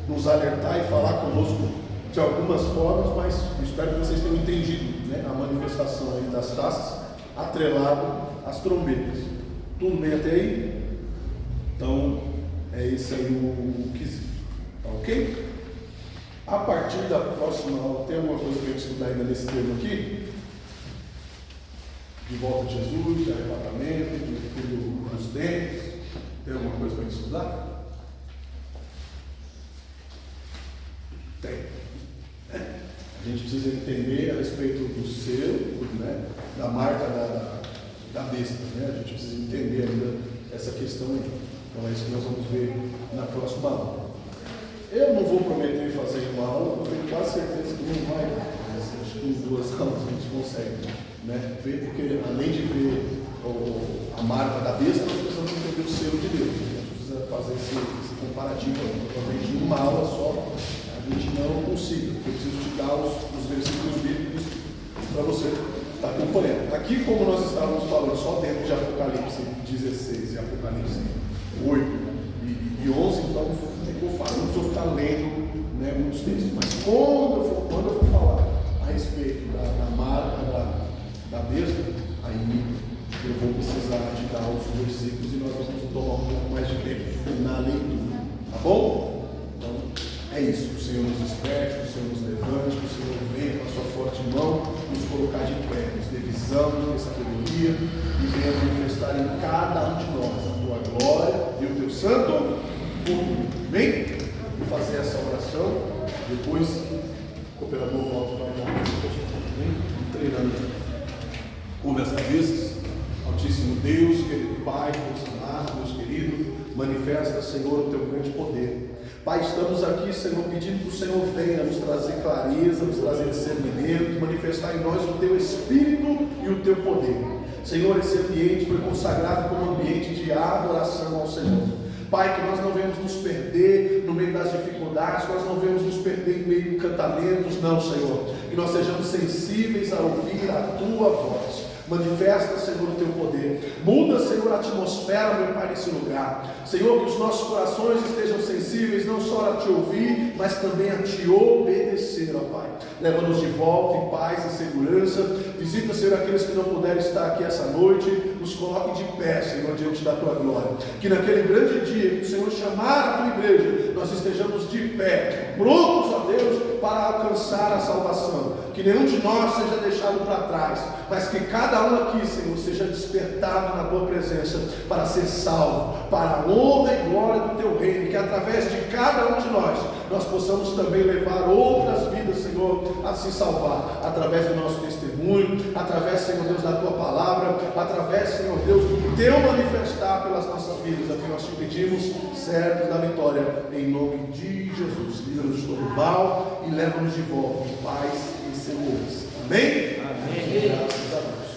nos alertar e falar conosco de algumas formas, mas espero que vocês tenham entendido, né, a manifestação aí das taças atrelado às trombetas. Tudo bem até aí? Então, é esse aí o quesito. Tá ok? A partir da próxima aula, tem alguma coisa para a gente estudar ainda nesse termo aqui? De volta de Jesus, de arrebatamento, de filho dos dentes. Tem alguma coisa para a gente estudar? Tem. A gente precisa entender a respeito do selo, né, da marca da besta. Né? A gente precisa entender ainda essa questão aí. Então é isso que nós vamos ver na próxima aula. Eu não vou prometer fazer uma aula, eu tenho quase certeza que não vai, mas acho que em 2 aulas a gente consegue, né, ver, porque além de ver a marca da besta, nós precisamos entender o selo de Deus. A gente precisa fazer esse comparativo. Provavelmente em uma aula só a gente não consiga, porque eu preciso te dar os versículos bíblicos para você estar acompanhando. Aqui, como nós estávamos falando só dentro de Apocalipse 16 e Apocalipse 8 e 11, então ficou fácil, não preciso ficar lendo, né, muitos textos. Mas quando eu for falar a respeito da marca da besta, aí eu vou precisar de dar os versículos e nós vamos tomar um pouco mais de tempo na leitura, tá bom? Então, é isso. O Senhor nos desperte, o Senhor nos levante, o Senhor venha com a sua forte mão nos colocar de pé, nos dê visão, nos dê sabedoria e venha manifestar em cada um de nós a tua glória e o teu santo nome. Amém? Vou fazer essa oração, depois o cooperador volta para dar um treinando com as cabeças. Altíssimo Deus, querido Pai, Deus amado, Deus querido, manifesta, Senhor, o teu grande poder. Pai, estamos aqui, Senhor, pedindo que o Senhor venha nos trazer clareza, nos trazer discernimento, manifestar em nós o teu Espírito e o teu poder. Senhor, esse ambiente foi consagrado como ambiente de adoração ao Senhor. Pai, que nós não venhamos nos perder no meio das dificuldades, que nós não venhamos nos perder em meio de encantamentos, não, Senhor. Que nós sejamos sensíveis a ouvir a tua voz. Manifesta, Senhor, o teu poder. Muda, Senhor, a atmosfera, meu Pai, nesse lugar. Senhor, que os nossos corações estejam sensíveis não só a te ouvir, mas também a te obedecer, ó Pai. Leva-nos de volta em paz e segurança. Visita, Senhor, aqueles que não puderem estar aqui essa noite. Nos coloque de pé, Senhor, diante da tua glória. Que naquele grande dia que o Senhor chamar a tua igreja, nós estejamos de pé, prontos, ó Deus, para alcançar a salvação. Que nenhum de nós seja deixado para trás, mas que cada um aqui, Senhor, seja despertado na tua presença para ser salvo, para a honra e glória do teu reino. Que através de cada um de nós possamos também levar outras vidas, Senhor, a se salvar, através do nosso testemunho, através, Senhor Deus, da tua palavra, através, Senhor Deus, do teu manifestar pelas nossas vidas. Aqui nós te pedimos, certos da vitória, em nome de Jesus. Livra-nos de todo mal e leva-nos de volta em paz e segurança. Amém? Amém. Graças a Deus.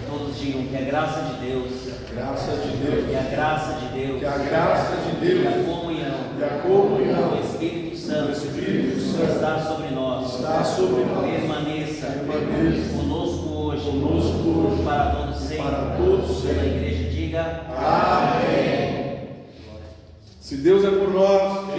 Todos digam que a graça de Deus, Graça de Deus. que a graça de Deus, Que a graça de Deus e a comunhão do Espírito Santo está sobre nós, permaneça conosco hoje, para todos sempre. A igreja diga amém. Se Deus é por nós,